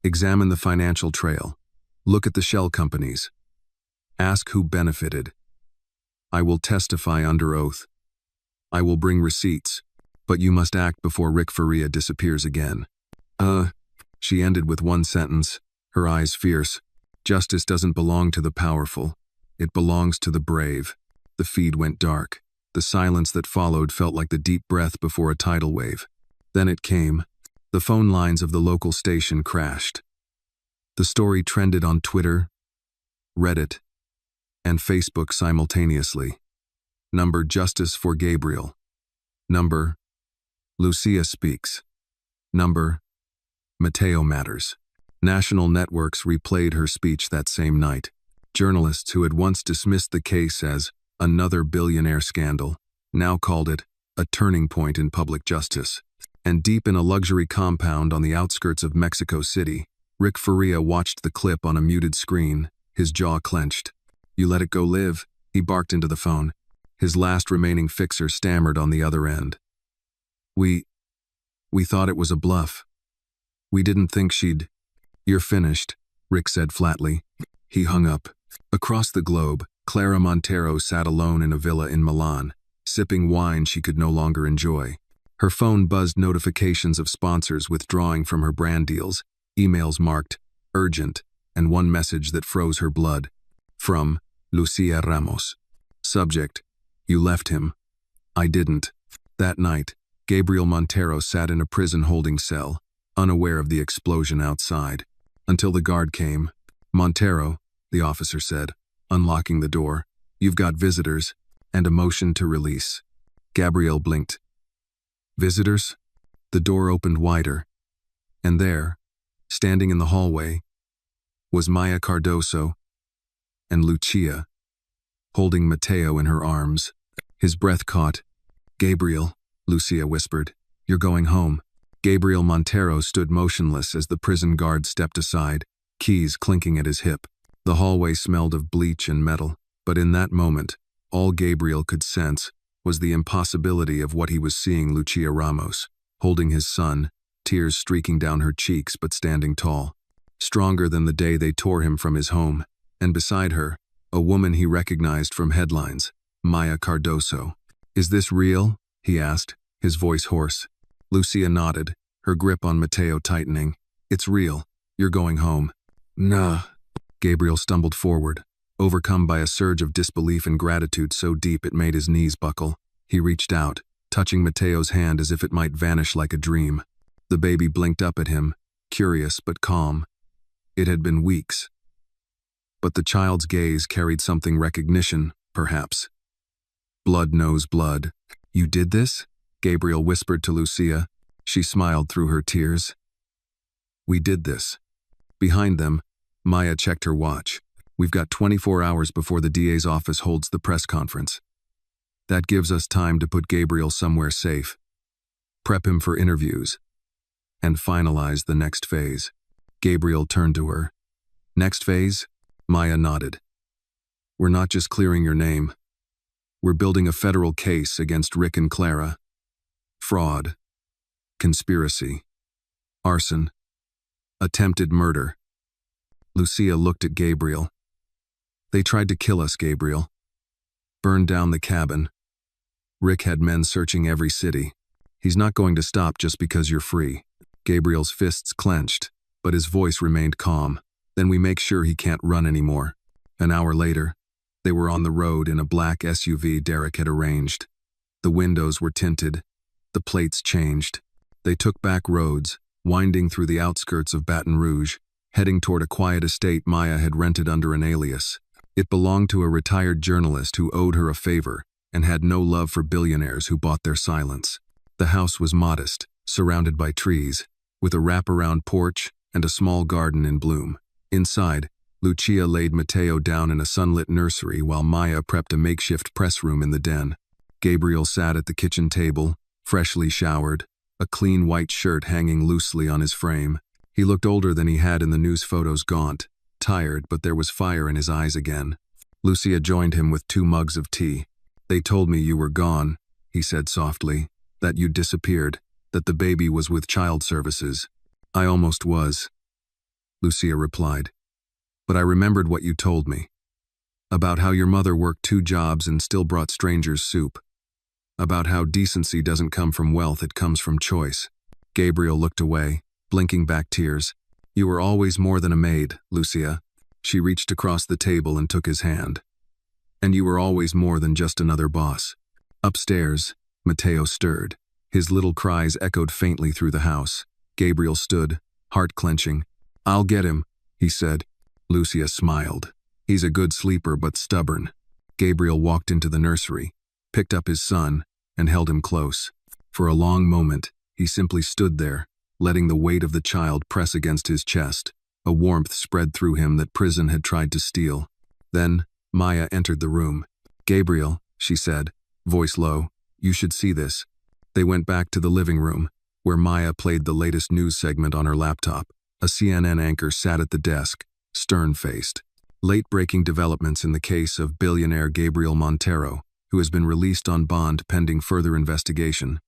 Examine the financial trail. Look at the shell companies. Ask who benefited. I will testify under oath. I will bring receipts, but you must act before Rick Faria disappears again." She ended with one sentence, her eyes fierce. Justice doesn't belong to the powerful. It belongs to the brave. The feed went dark. The silence that followed felt like the deep breath before a tidal wave. Then it came. The phone lines of the local station crashed. The story trended on Twitter, Reddit, and Facebook simultaneously. Number Justice for Gabriel. Number Lucia speaks. Number Mateo matters. National networks replayed her speech that same night. Journalists who had once dismissed the case as another billionaire scandal now called it a turning point in public justice. And deep in a luxury compound on the outskirts of Mexico City, Rick Faria watched the clip on a muted screen, his jaw clenched. "You let it go live," he barked into the phone. His last remaining fixer stammered on the other end. We thought it was a bluff. We didn't think she'd..." "You're finished," Rick said flatly. He hung up. Across the globe, Clara Montero sat alone in a villa in Milan, sipping wine she could no longer enjoy. Her phone buzzed notifications of sponsors withdrawing from her brand deals, emails marked urgent, and one message that froze her blood. From Lucia Ramos. Subject: "You left him." "I didn't." That night, Gabriel Montero sat in a prison holding cell, unaware of the explosion outside. Until the guard came. "Montero," the officer said, unlocking the door, "you've got visitors," and a motion to release. Gabriel blinked. "Visitors?" The door opened wider. And there, standing in the hallway, was Maya Cardoso and Lucia, holding Mateo in her arms. His breath caught. "Gabriel," Lucia whispered, "you're going home." Gabriel Montero stood motionless as the prison guard stepped aside, keys clinking at his hip. The hallway smelled of bleach and metal, but in that moment, all Gabriel could sense was the impossibility of what he was seeing. Lucia Ramos, holding his son, tears streaking down her cheeks but standing tall, stronger than the day they tore him from his home, and beside her, a woman he recognized from headlines, Maya Cardoso. "Is this real?" he asked, his voice hoarse. Lucia nodded, her grip on Mateo tightening. "It's real. You're going home." "Nah." Gabriel stumbled forward, overcome by a surge of disbelief and gratitude so deep it made his knees buckle. He reached out, touching Mateo's hand as if it might vanish like a dream. The baby blinked up at him, curious but calm. It had been weeks. But the child's gaze carried something recognition, perhaps. "Blood knows blood." "You did this?" Gabriel whispered to Lucia. She smiled through her tears. "We did this." Behind them, Maya checked her watch. "We've got 24 hours before the DA's office holds the press conference. That gives us time to put Gabriel somewhere safe, prep him for interviews, and finalize the next phase." Gabriel turned to her. "Next phase?" Maya nodded. "We're not just clearing your name. We're building a federal case against Rick and Clara. Fraud, conspiracy, arson, attempted murder." Lucia looked at Gabriel. "They tried to kill us, Gabriel. Burned down the cabin. Rick had men searching every city. He's not going to stop just because you're free." Gabriel's fists clenched, but his voice remained calm. "Then we make sure he can't run anymore." An hour later, they were on the road in a black SUV Derek had arranged. The windows were tinted. The plates changed. They took back roads, winding through the outskirts of Baton Rouge, heading toward a quiet estate Maya had rented under an alias. It belonged to a retired journalist who owed her a favor and had no love for billionaires who bought their silence. The house was modest, surrounded by trees, with a wraparound porch and a small garden in bloom. Inside, Lucia laid Mateo down in a sunlit nursery while Maya prepped a makeshift press room in the den. Gabriel sat at the kitchen table, freshly showered, a clean white shirt hanging loosely on his frame. He looked older than he had in the news photos, gaunt, tired, but there was fire in his eyes again. Lucia joined him with 2 mugs of tea. "They told me you were gone," he said softly, "that you'd disappeared, that the baby was with child services." "I almost was," Lucia replied. "But I remembered what you told me. About how your mother worked 2 jobs and still brought strangers soup. About how decency doesn't come from wealth, it comes from choice." Gabriel looked away, blinking back tears. "You were always more than a maid, Lucia." She reached across the table and took his hand. "And you were always more than just another boss." Upstairs, Matteo stirred. His little cries echoed faintly through the house. Gabriel stood, heart clenching. "I'll get him," he said. Lucia smiled. "He's a good sleeper but stubborn." Gabriel walked into the nursery, picked up his son, and held him close. For a long moment, he simply stood there, letting the weight of the child press against his chest. A warmth spread through him that prison had tried to steal. Then, Maya entered the room. "Gabriel," she said, voice low, "you should see this." They went back to the living room, where Maya played the latest news segment on her laptop. A CNN anchor sat at the desk, stern-faced. Late-breaking developments in the case of billionaire Gabriel Montero, who has been released on bond pending further investigation.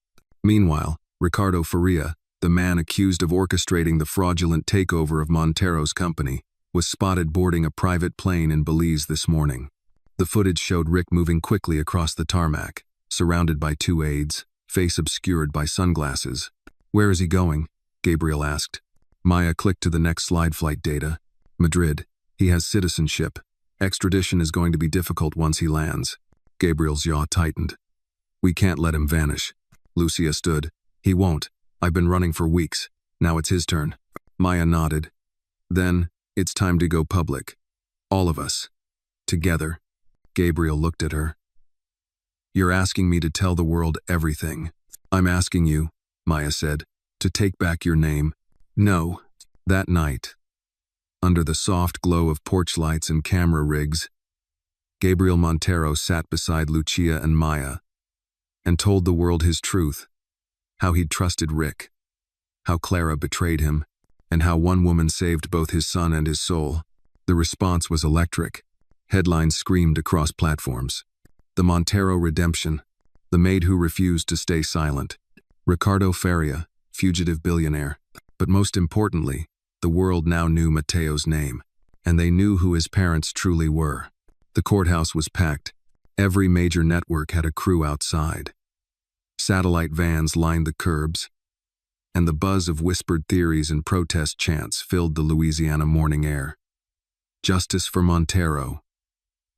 Meanwhile, Ricardo Faria, the man accused of orchestrating the fraudulent takeover of Montero's company, was spotted boarding a private plane in Belize this morning. The footage showed Rick moving quickly across the tarmac, surrounded by two aides, face obscured by sunglasses. "Where is he going?" Gabriel asked. Maya clicked to the next slide. Flight data. Madrid. He has citizenship. Extradition is going to be difficult once he lands. Gabriel's jaw tightened. "We can't let him vanish." Lucia stood. "He won't. I've been running for weeks. Now it's his turn." Maya nodded. "Then, it's time to go public. All of us. Together." Gabriel looked at her. "You're asking me to tell the world everything." "I'm asking you," Maya said, "to take back your name." "No." That night, under the soft glow of porch lights and camera rigs, Gabriel Montero sat beside Lucia and Maya and told the world his truth, how he'd trusted Rick, how Clara betrayed him, and how one woman saved both his son and his soul. The response was electric. Headlines screamed across platforms. The Montero redemption, the maid who refused to stay silent, Ricardo Faria, fugitive billionaire. But most importantly, the world now knew Matteo's name, and they knew who his parents truly were. The courthouse was packed. Every major network had a crew outside. Satellite vans lined the curbs, and the buzz of whispered theories and protest chants filled the Louisiana morning air. "Justice for Montero,"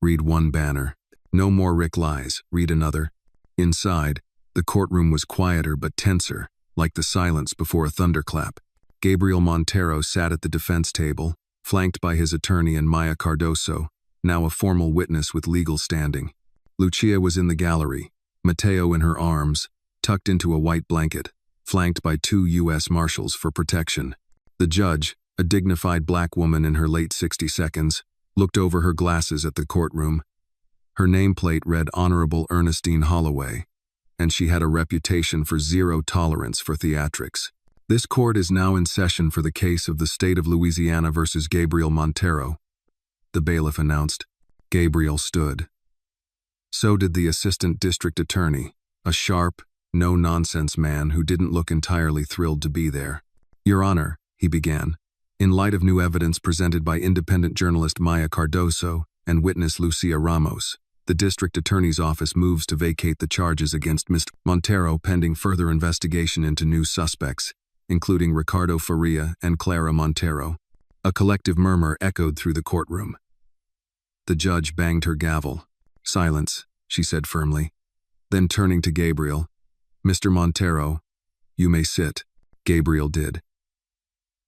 read one banner. "No more Rick lies," read another. Inside, the courtroom was quieter but tenser, like the silence before a thunderclap. Gabriel Montero sat at the defense table, flanked by his attorney and Maya Cardoso, now a formal witness with legal standing. Lucia was in the gallery, Matteo in her arms, tucked into a white blanket, flanked by 2 U.S. Marshals for protection. The judge, a dignified black woman in her late 60s, looked over her glasses at the courtroom. Her nameplate read Honorable Ernestine Holloway, and she had a reputation for zero tolerance for theatrics. "This court is now in session for the case of the state of Louisiana versus Gabriel Montero," the bailiff announced. Gabriel stood. So did the assistant district attorney, a sharp, no-nonsense man who didn't look entirely thrilled to be there. "Your Honor," he began, "in light of new evidence presented by independent journalist Maya Cardoso and witness Lucia Ramos, the district attorney's office moves to vacate the charges against Mr. Montero pending further investigation into new suspects, including Ricardo Faria and Clara Montero." A collective murmur echoed through the courtroom. The judge banged her gavel. "Silence," she said firmly. Then turning to Gabriel, "Mr. Montero, you may sit." Gabriel did.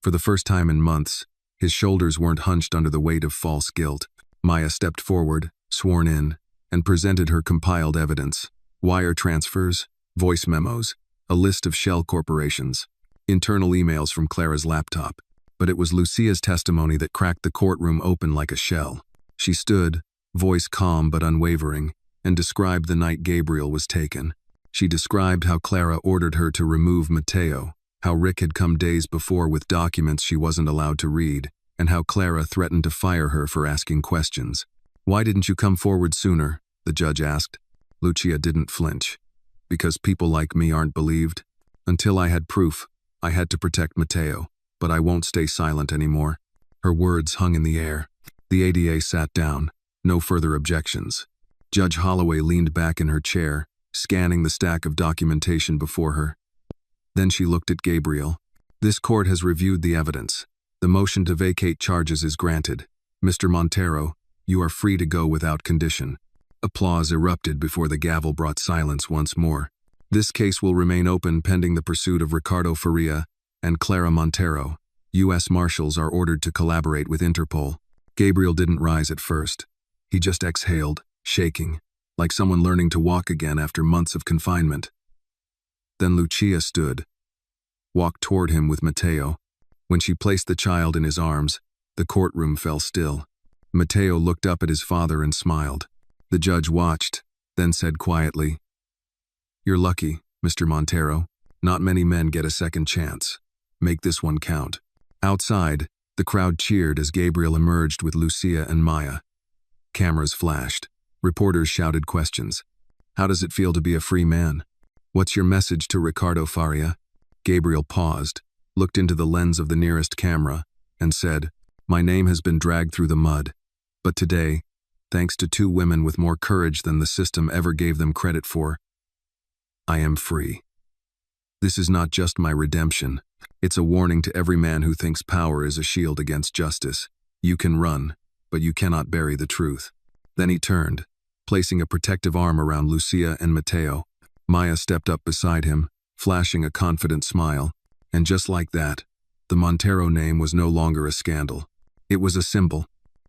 For the first time in months, his shoulders weren't hunched under the weight of false guilt. Maya stepped forward, sworn in, and presented her compiled evidence. Wire transfers, voice memos, a list of shell corporations, internal emails from Clara's laptop. But it was Lucia's testimony that cracked the courtroom open like a shell. She stood, voice calm but unwavering, and described the night Gabriel was taken. She described how Clara ordered her to remove Matteo, how Rick had come days before with documents she wasn't allowed to read, and how Clara threatened to fire her for asking questions. "Why didn't you come forward sooner?" the judge asked. Lucia didn't flinch. "Because people like me aren't believed. Until I had proof, I had to protect Matteo, but I won't stay silent anymore." Her words hung in the air. The ADA sat down. No further objections. Judge Holloway leaned back in her chair, scanning the stack of documentation before her. Then she looked at Gabriel. "This court has reviewed the evidence. The motion to vacate charges is granted. "Mr. Montero, you are free to go without condition." Applause erupted before the gavel brought silence once more. "This case will remain open pending the pursuit of Ricardo Faria and Clara Montero. U.S. Marshals are ordered to collaborate with Interpol." Gabriel didn't rise at first. He just exhaled, shaking, like someone learning to walk again after months of confinement. Then Lucia stood, walked toward him with Mateo. When she placed the child in his arms, the courtroom fell still. Mateo looked up at his father and smiled. The judge watched, then said quietly, "You're lucky, Mr. Montero. Not many men get a second chance. Make this one count." Outside, the crowd cheered as Gabriel emerged with Lucia and Maya. Cameras flashed. Reporters shouted questions. "How does it feel to be a free man? What's your message to Ricardo Faria?" Gabriel paused, looked into the lens of the nearest camera, and said, "My name has been dragged through the mud. But today, thanks to two women with more courage than the system ever gave them credit for, I am free. This is not just my redemption. It's a warning to every man who thinks power is a shield against justice. You can run, but you cannot bury the truth." Then he turned, placing a protective arm around Lucia and Mateo. Maya stepped up beside him, flashing a confident smile. And just like that, the Montero name was no longer a scandal. It was a symbol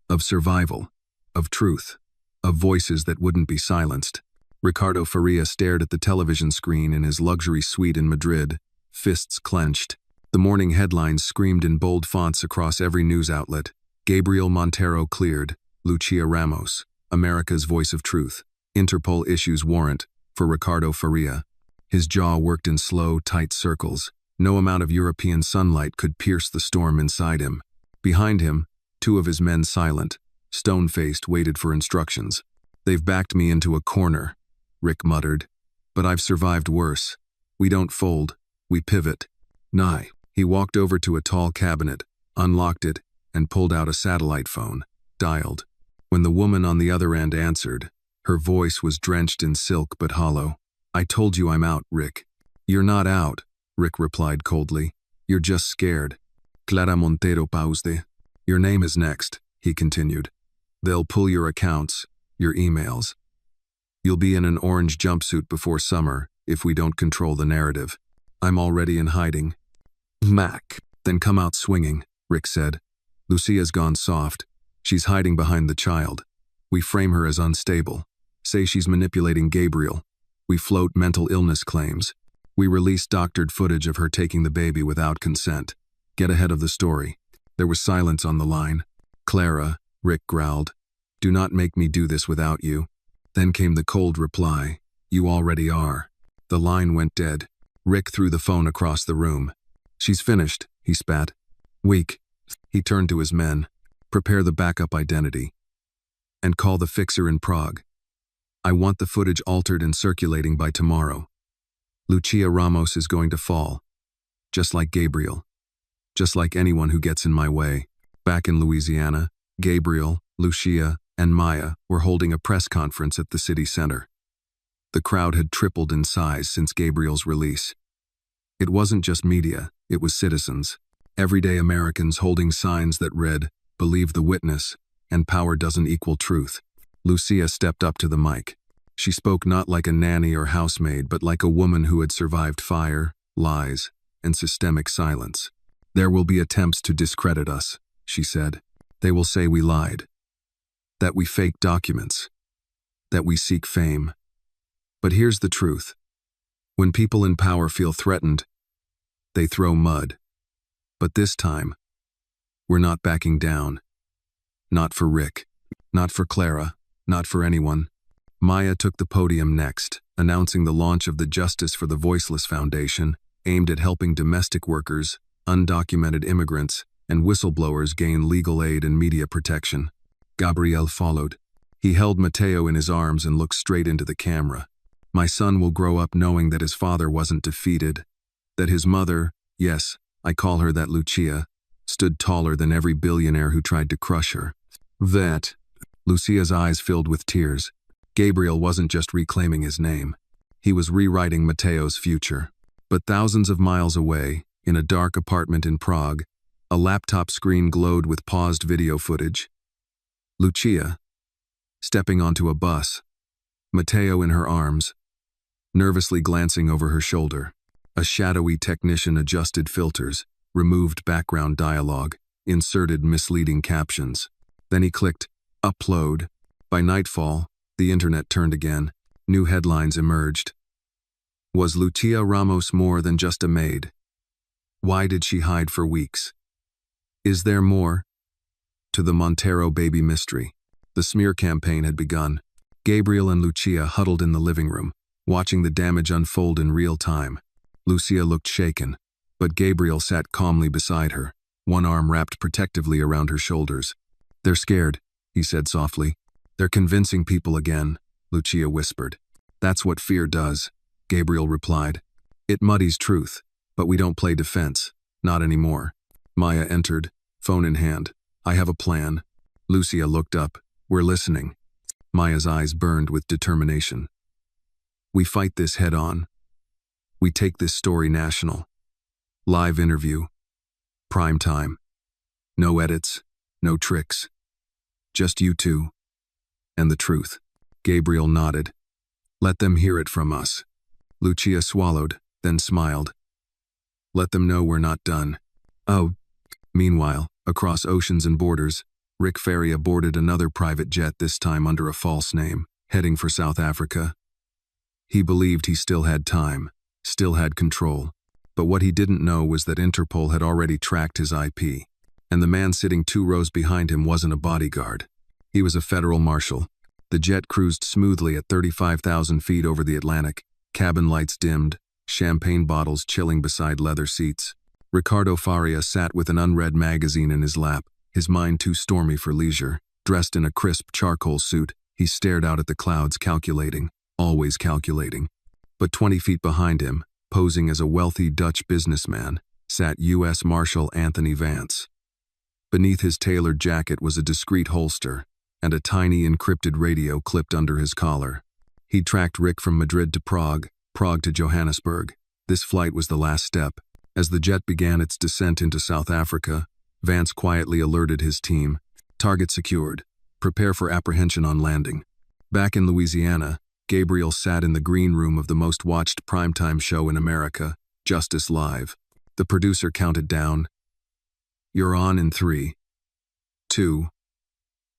of survival, of truth, of voices that wouldn't be silenced. Ricardo Faria stared at the television screen in his luxury suite in Madrid, fists clenched. The morning headlines screamed in bold fonts across every news outlet. "Gabriel Montero cleared. Lucia Ramos, America's voice of truth. Interpol issues warrant for Ricardo Faria." His jaw worked in slow, tight circles. No amount of European sunlight could pierce the storm inside him. Behind him, two of his men silent, stone-faced, waited for instructions. "They've backed me into a corner," Rick muttered. "But I've survived worse. We don't fold, we pivot." "Nye." He walked over to a tall cabinet, unlocked it, and pulled out a satellite phone, dialed. When the woman on the other end answered, her voice was drenched in silk but hollow. "I told you I'm out, Rick." "You're not out," Rick replied coldly. "You're just scared." Clara Montero paused. "Your name is next," he continued. "They'll pull your accounts, your emails. You'll be in an orange jumpsuit before summer if we don't control the narrative. I'm already in hiding." "Mac." "Then come out swinging," Rick said. "Lucia's gone soft. She's hiding behind the child. We frame her as unstable. Say she's manipulating Gabriel. We float mental illness claims. We release doctored footage of her taking the baby without consent. Get ahead of the story." There was silence on the line. "Clara," Rick growled, "do not make me do this without you." Then came the cold reply, "You already are." The line went dead. Rick threw the phone across the room. "She's finished," he spat. "Weak." He turned to his men. "Prepare the backup identity. And call the fixer in Prague. I want the footage altered and circulating by tomorrow. Lucia Ramos is going to fall. Just like Gabriel. Just like anyone who gets in my way." Back in Louisiana, Gabriel, Lucia, and Maya were holding a press conference at the city center. The crowd had tripled in size since Gabriel's release. It wasn't just media, it was citizens. Everyday Americans holding signs that read, "Believe the witness," and "Power doesn't equal truth." Lucia stepped up to the mic. She spoke not like a nanny or housemaid, but like a woman who had survived fire, lies, and systemic silence. "There will be attempts to discredit us," she said. "They will say we lied, that we faked documents, that we seek fame. But here's the truth. When people in power feel threatened, they throw mud. But this time, we're not backing down. Not for Rick, not for Clara, not for anyone." Maya took the podium next, announcing the launch of the Justice for the Voiceless Foundation, aimed at helping domestic workers, undocumented immigrants, and whistleblowers gain legal aid and media protection. Gabriel followed. He held Mateo in his arms and looked straight into the camera. "My son will grow up knowing that his father wasn't defeated, that his mother, yes, I call her that Lucia, stood taller than every billionaire who tried to crush her. That." Lucia's eyes filled with tears. Gabriel wasn't just reclaiming his name. He was rewriting Mateo's future. But thousands of miles away, in a dark apartment in Prague, a laptop screen glowed with paused video footage. Lucia, stepping onto a bus, Matteo in her arms, nervously glancing over her shoulder. A shadowy technician adjusted filters, removed background dialogue, inserted misleading captions. Then he clicked upload. By nightfall, the internet turned again. New headlines emerged. Was Lucia Ramos more than just a maid? Why did she hide for weeks? Is there more to the Montero baby mystery? The smear campaign had begun. Gabriel and Lucia huddled in the living room, watching the damage unfold in real time. Lucia looked shaken, but Gabriel sat calmly beside her, one arm wrapped protectively around her shoulders. "They're scared," he said softly. "They're convincing people again," Lucia whispered. "That's what fear does," Gabriel replied. "It muddies truth, but we don't play defense. Not anymore." Maya entered, phone in hand. "I have a plan." Lucia looked up. "We're listening." Maya's eyes burned with determination. "We fight this head on. We take this story national. Live interview. Prime time. No edits, no tricks. Just you two. And the truth." Gabriel nodded. "Let them hear it from us." Lucia swallowed, then smiled. "Let them know we're not done." "Oh." Meanwhile, across oceans and borders, Rick Faria boarded another private jet, this time under a false name, heading for South Africa. He believed he still had time, still had control. But what he didn't know was that Interpol had already tracked his IP, and the man sitting 2 rows behind him wasn't a bodyguard. He was a federal marshal. The jet cruised smoothly at 35,000 feet over the Atlantic, cabin lights dimmed, champagne bottles chilling beside leather seats. Ricardo Faria sat with an unread magazine in his lap, his mind too stormy for leisure. Dressed in a crisp charcoal suit, he stared out at the clouds, calculating, always calculating. But 20 feet behind him, posing as a wealthy Dutch businessman, sat U.S. Marshal Anthony Vance. Beneath his tailored jacket was a discreet holster, and a tiny encrypted radio clipped under his collar. He'd tracked Rick from Madrid to Prague, Prague to Johannesburg. This flight was the last step. As the jet began its descent into South Africa, Vance quietly alerted his team. "Target secured. Prepare for apprehension on landing." Back in Louisiana, Gabriel sat in the green room of the most watched primetime show in America, Justice Live. The producer counted down. "You're on in 3, 2,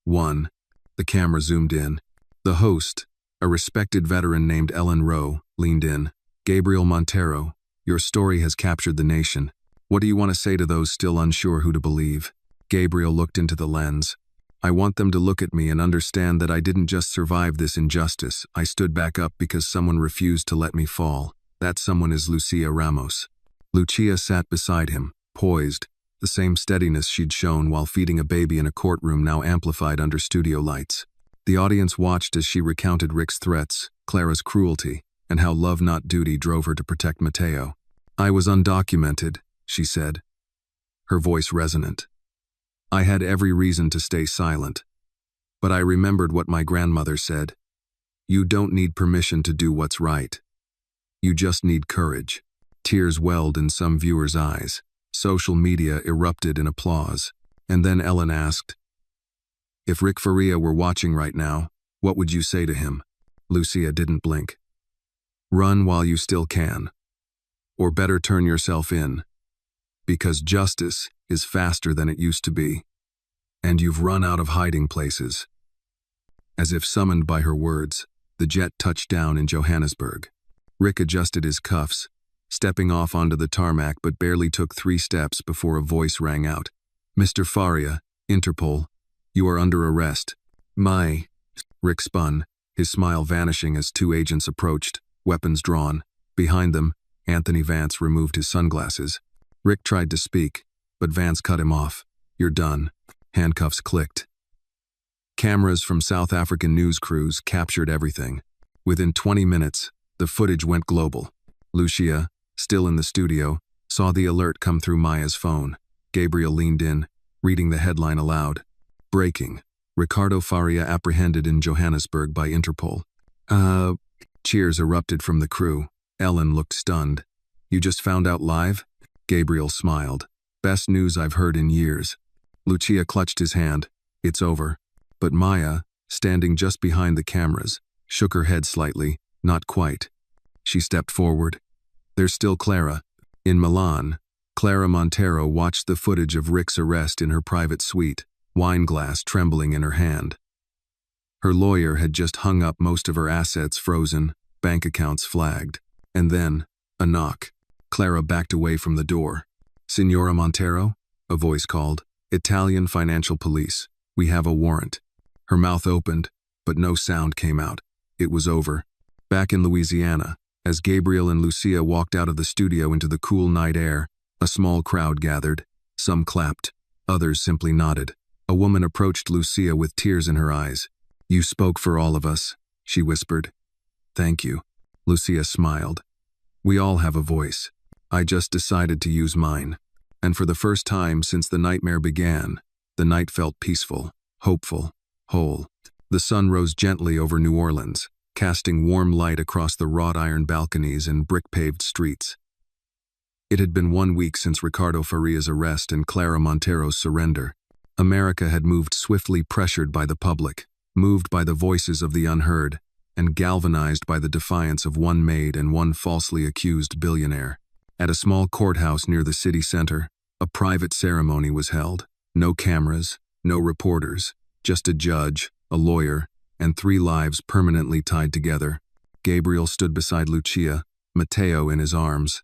1. The camera zoomed in. The host, a respected veteran named Ellen Rowe, leaned in. "Gabriel Montero, your story has captured the nation. What do you want to say to those still unsure who to believe?" Gabriel looked into the lens. "I want them to look at me and understand that I didn't just survive this injustice. I stood back up because someone refused to let me fall. That someone is Lucia Ramos." Lucia sat beside him, poised, the same steadiness she'd shown while feeding a baby in a courtroom now amplified under studio lights. The audience watched as she recounted Rick's threats, Clara's cruelty, and how love not duty drove her to protect Matteo. "I was undocumented," she said, her voice resonant. "I had every reason to stay silent. But I remembered what my grandmother said. You don't need permission to do what's right. You just need courage." Tears welled in some viewers' eyes. Social media erupted in applause. And then Ellen asked, "If Rick Faria were watching right now, what would you say to him?" Lucia didn't blink. "Run while you still can. Or better turn yourself in. Because justice is faster than it used to be. And you've run out of hiding places." As if summoned by her words, the jet touched down in Johannesburg. Rick adjusted his cuffs, stepping off onto the tarmac, but barely took 3 steps before a voice rang out. "Mr. Faria, Interpol, you are under arrest." "My..." Rick spun, his smile vanishing as 2 agents approached, weapons drawn. Behind them, Anthony Vance removed his sunglasses. Rick tried to speak, but Vance cut him off. "You're done." Handcuffs clicked. Cameras from South African news crews captured everything. Within 20 minutes, the footage went global. Lucia, still in the studio, saw the alert come through Maya's phone. Gabriel leaned in, reading the headline aloud. "Breaking. Ricardo Faria apprehended in Johannesburg by Interpol." Cheers erupted from the crew. Ellen looked stunned. "You just found out live?" Gabriel smiled. "Best news I've heard in years." Lucia clutched his hand. "It's over. But Maya, standing just behind the cameras, shook her head slightly. Not quite. She stepped forward. There's still Clara. In Milan, Clara Montero watched the footage of Rick's arrest in her private suite, wine glass trembling in her hand. Her lawyer had just hung up most of her assets frozen, bank accounts flagged. And then, a knock. Clara backed away from the door. "Signora Montero?" a voice called. "Italian Financial Police. We have a warrant." Her mouth opened, but no sound came out. It was over. Back in Louisiana, as Gabriel and Lucia walked out of the studio into the cool night air, a small crowd gathered. Some clapped, others simply nodded. A woman approached Lucia with tears in her eyes. "You spoke for all of us," she whispered. "Thank you." Lucia smiled. "We all have a voice. I just decided to use mine." And for the first time since the nightmare began, the night felt peaceful, hopeful, whole. The sun rose gently over New Orleans, casting warm light across the wrought iron balconies and brick-paved streets. It had been 1 week since Ricardo Faria's arrest and Clara Montero's surrender. America had moved swiftly, pressured by the public, moved by the voices of the unheard, and galvanized by the defiance of one Maid and one falsely accused billionaire. At a small courthouse near the city center, a private ceremony was held. No cameras, no reporters, just a judge, a lawyer, and 3 lives permanently tied together. Gabriel stood beside Lucia, Matteo in his arms.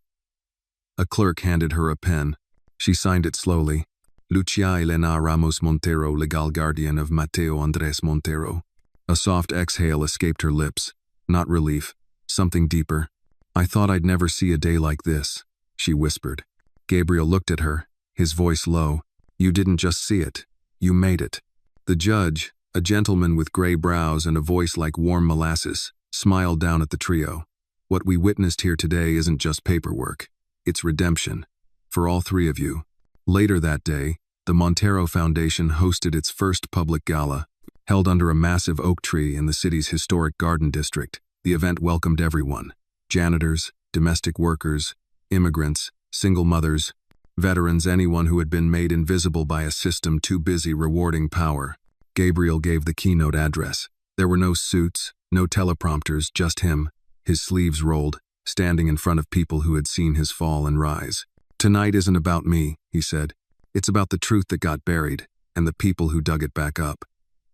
A clerk handed her a pen. She signed it slowly. "Lucia Elena Ramos Montero, legal guardian of Matteo Andres Montero." A soft exhale escaped her lips. Not relief, something deeper. "I thought I'd never see a day like this," she whispered. Gabriel looked at her, his voice low. "You didn't just see it, you made it." The judge, a gentleman with gray brows and a voice like warm molasses, smiled down at the trio. "What we witnessed here today isn't just paperwork. It's redemption. For all 3 of you." Later that day, the Montero Foundation hosted its first public gala. Held under a massive oak tree in the city's historic garden district, the event welcomed everyone. Janitors, domestic workers, immigrants, single mothers, veterans, anyone who had been made invisible by a system too busy rewarding power. Gabriel gave the keynote address. There were no suits, no teleprompters, just him, his sleeves rolled, standing in front of people who had seen his fall and rise. "Tonight isn't about me," he said. "It's about the truth that got buried, and the people who dug it back up.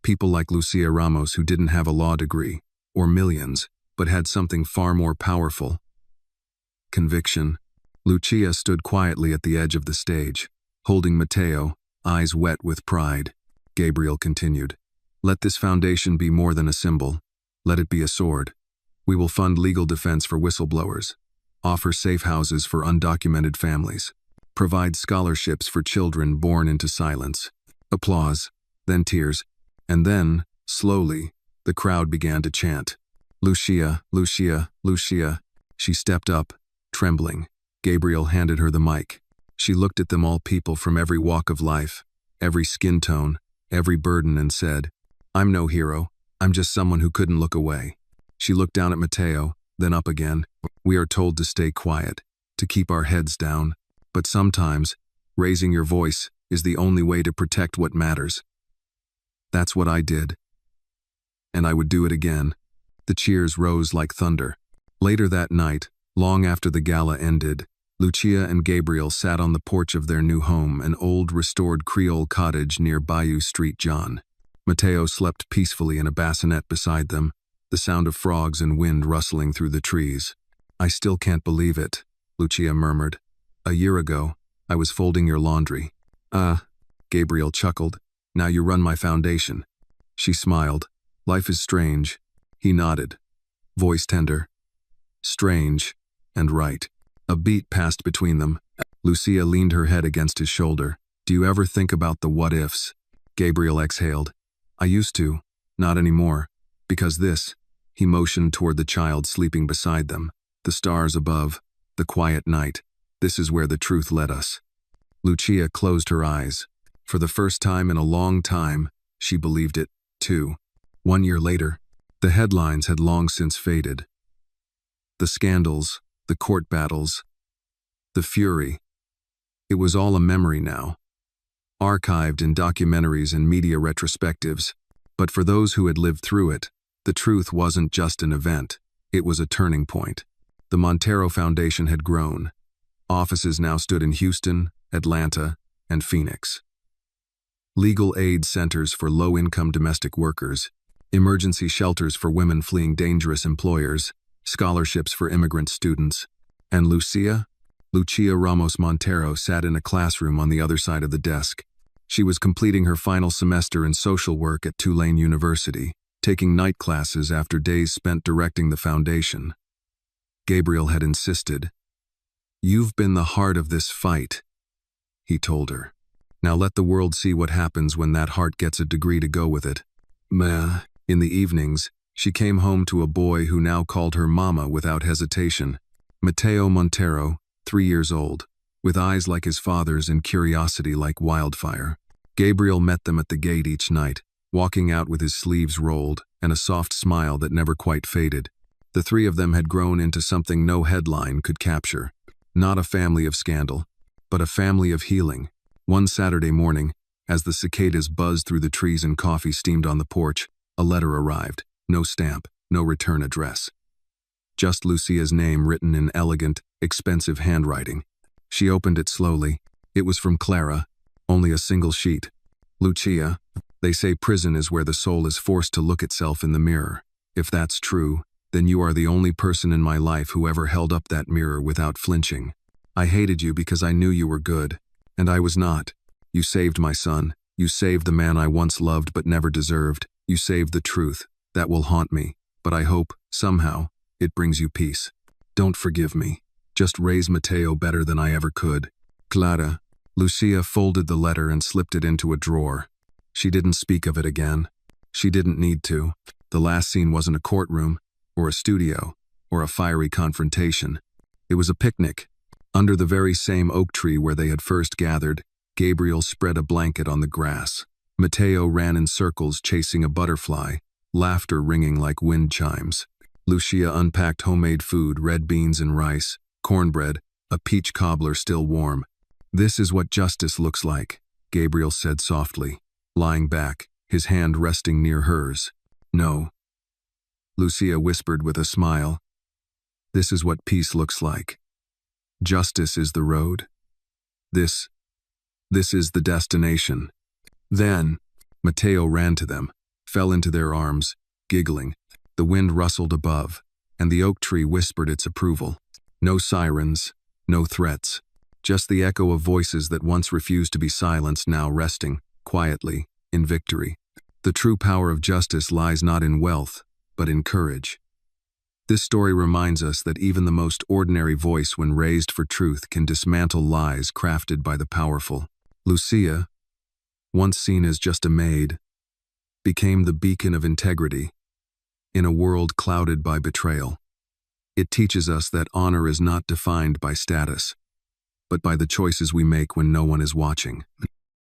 People like Lucia Ramos who didn't have a law degree, or millions, but had something far more powerful. Conviction." Lucia stood quietly at the edge of the stage, holding Matteo, eyes wet with pride. Gabriel continued. "Let this foundation be more than a symbol. Let it be a sword. We will fund legal defense for whistleblowers, offer safe houses for undocumented families, provide scholarships for children born into silence." Applause, then tears, and then, slowly, the crowd began to chant. "Lucia, Lucia, Lucia." She stepped up, trembling. Gabriel handed her the mic. She looked at them all, people from every walk of life, every skin tone, every burden, and said, "I'm no hero. I'm just someone who couldn't look away." She looked down at Matteo, then up again. "We are told to stay quiet, to keep our heads down. But sometimes, raising your voice is the only way to protect what matters. That's what I did. And I would do it again." The cheers rose like thunder. Later that night, long after the gala ended, Lucia and Gabriel sat on the porch of their new home, an old, restored Creole cottage near Bayou Street, John. Matteo slept peacefully in a bassinet beside them, the sound of frogs and wind rustling through the trees. "I still can't believe it," Lucia murmured. "A year ago, I was folding your laundry." Gabriel chuckled. "Now you run my foundation." She smiled. "Life is strange." He nodded, voice tender. "Strange, and right." A beat passed between them. Lucia leaned her head against his shoulder. "Do you ever think about the what-ifs?" Gabriel exhaled. "I used to, not anymore. Because this," he motioned toward the child sleeping beside them, "the stars above, the quiet night, this is where the truth led us." Lucia closed her eyes. For the first time in a long time, she believed it, too. 1 year later, the headlines had long since faded. The scandals, the court battles, the fury. It was all a memory now, archived in documentaries and media retrospectives. But for those who had lived through it, the truth wasn't just an event, it was a turning point. The Montero Foundation had grown. Offices now stood in Houston, Atlanta, and Phoenix. Legal aid centers for low-income domestic workers, emergency shelters for women fleeing dangerous employers, scholarships for immigrant students, and Lucia Ramos Montero sat in a classroom on the other side of the desk. She was completing her final semester in social work at Tulane University, taking night classes after days spent directing the foundation. Gabriel had insisted. "You've been the heart of this fight," he told her. "Now let the world see what happens when that heart gets a degree to go with it." In the evenings, she came home to a boy who now called her mama without hesitation. Mateo Montero, 3 years old, with eyes like his father's and curiosity like wildfire. Gabriel met them at the gate each night, walking out with his sleeves rolled and a soft smile that never quite faded. The three of them had grown into something no headline could capture. Not a family of scandal, but a family of healing. One Saturday morning, as the cicadas buzzed through the trees and coffee steamed on the porch, a letter arrived. No stamp, no return address. Just Lucia's name written in elegant, expensive handwriting. She opened it slowly. It was from Clara, only a single sheet. "Lucia, they say prison is where the soul is forced to look itself in the mirror. If that's true, then you are the only person in my life who ever held up that mirror without flinching. I hated you because I knew you were good, and I was not. You saved my son. You saved the man I once loved but never deserved. You saved the truth. That will haunt me, but I hope, somehow, it brings you peace. Don't forgive me. Just raise Mateo better than I ever could. Clara." Lucia folded the letter and slipped it into a drawer. She didn't speak of it again. She didn't need to. The last scene wasn't a courtroom, or a studio, or a fiery confrontation. It was a picnic. Under the very same oak tree where they had first gathered, Gabriel spread a blanket on the grass. Mateo ran in circles chasing a butterfly, laughter ringing like wind chimes. Lucia unpacked homemade food, red beans and rice, cornbread, a peach cobbler still warm. "This is what justice looks like," Gabriel said softly, lying back, his hand resting near hers. "No," Lucia whispered with a smile. "This is what peace looks like. Justice is the road. This is the destination." Then, Mateo ran to them, fell into their arms, giggling. The wind rustled above, and the oak tree whispered its approval. No sirens, no threats, just the echo of voices that once refused to be silenced now resting, quietly, in victory. The true power of justice lies not in wealth, but in courage. This story reminds us that even the most ordinary voice when raised for truth can dismantle lies crafted by the powerful. Lucia, once seen as just a maid, became the beacon of integrity in a world clouded by betrayal. It teaches us that honor is not defined by status, but by the choices we make when no one is watching.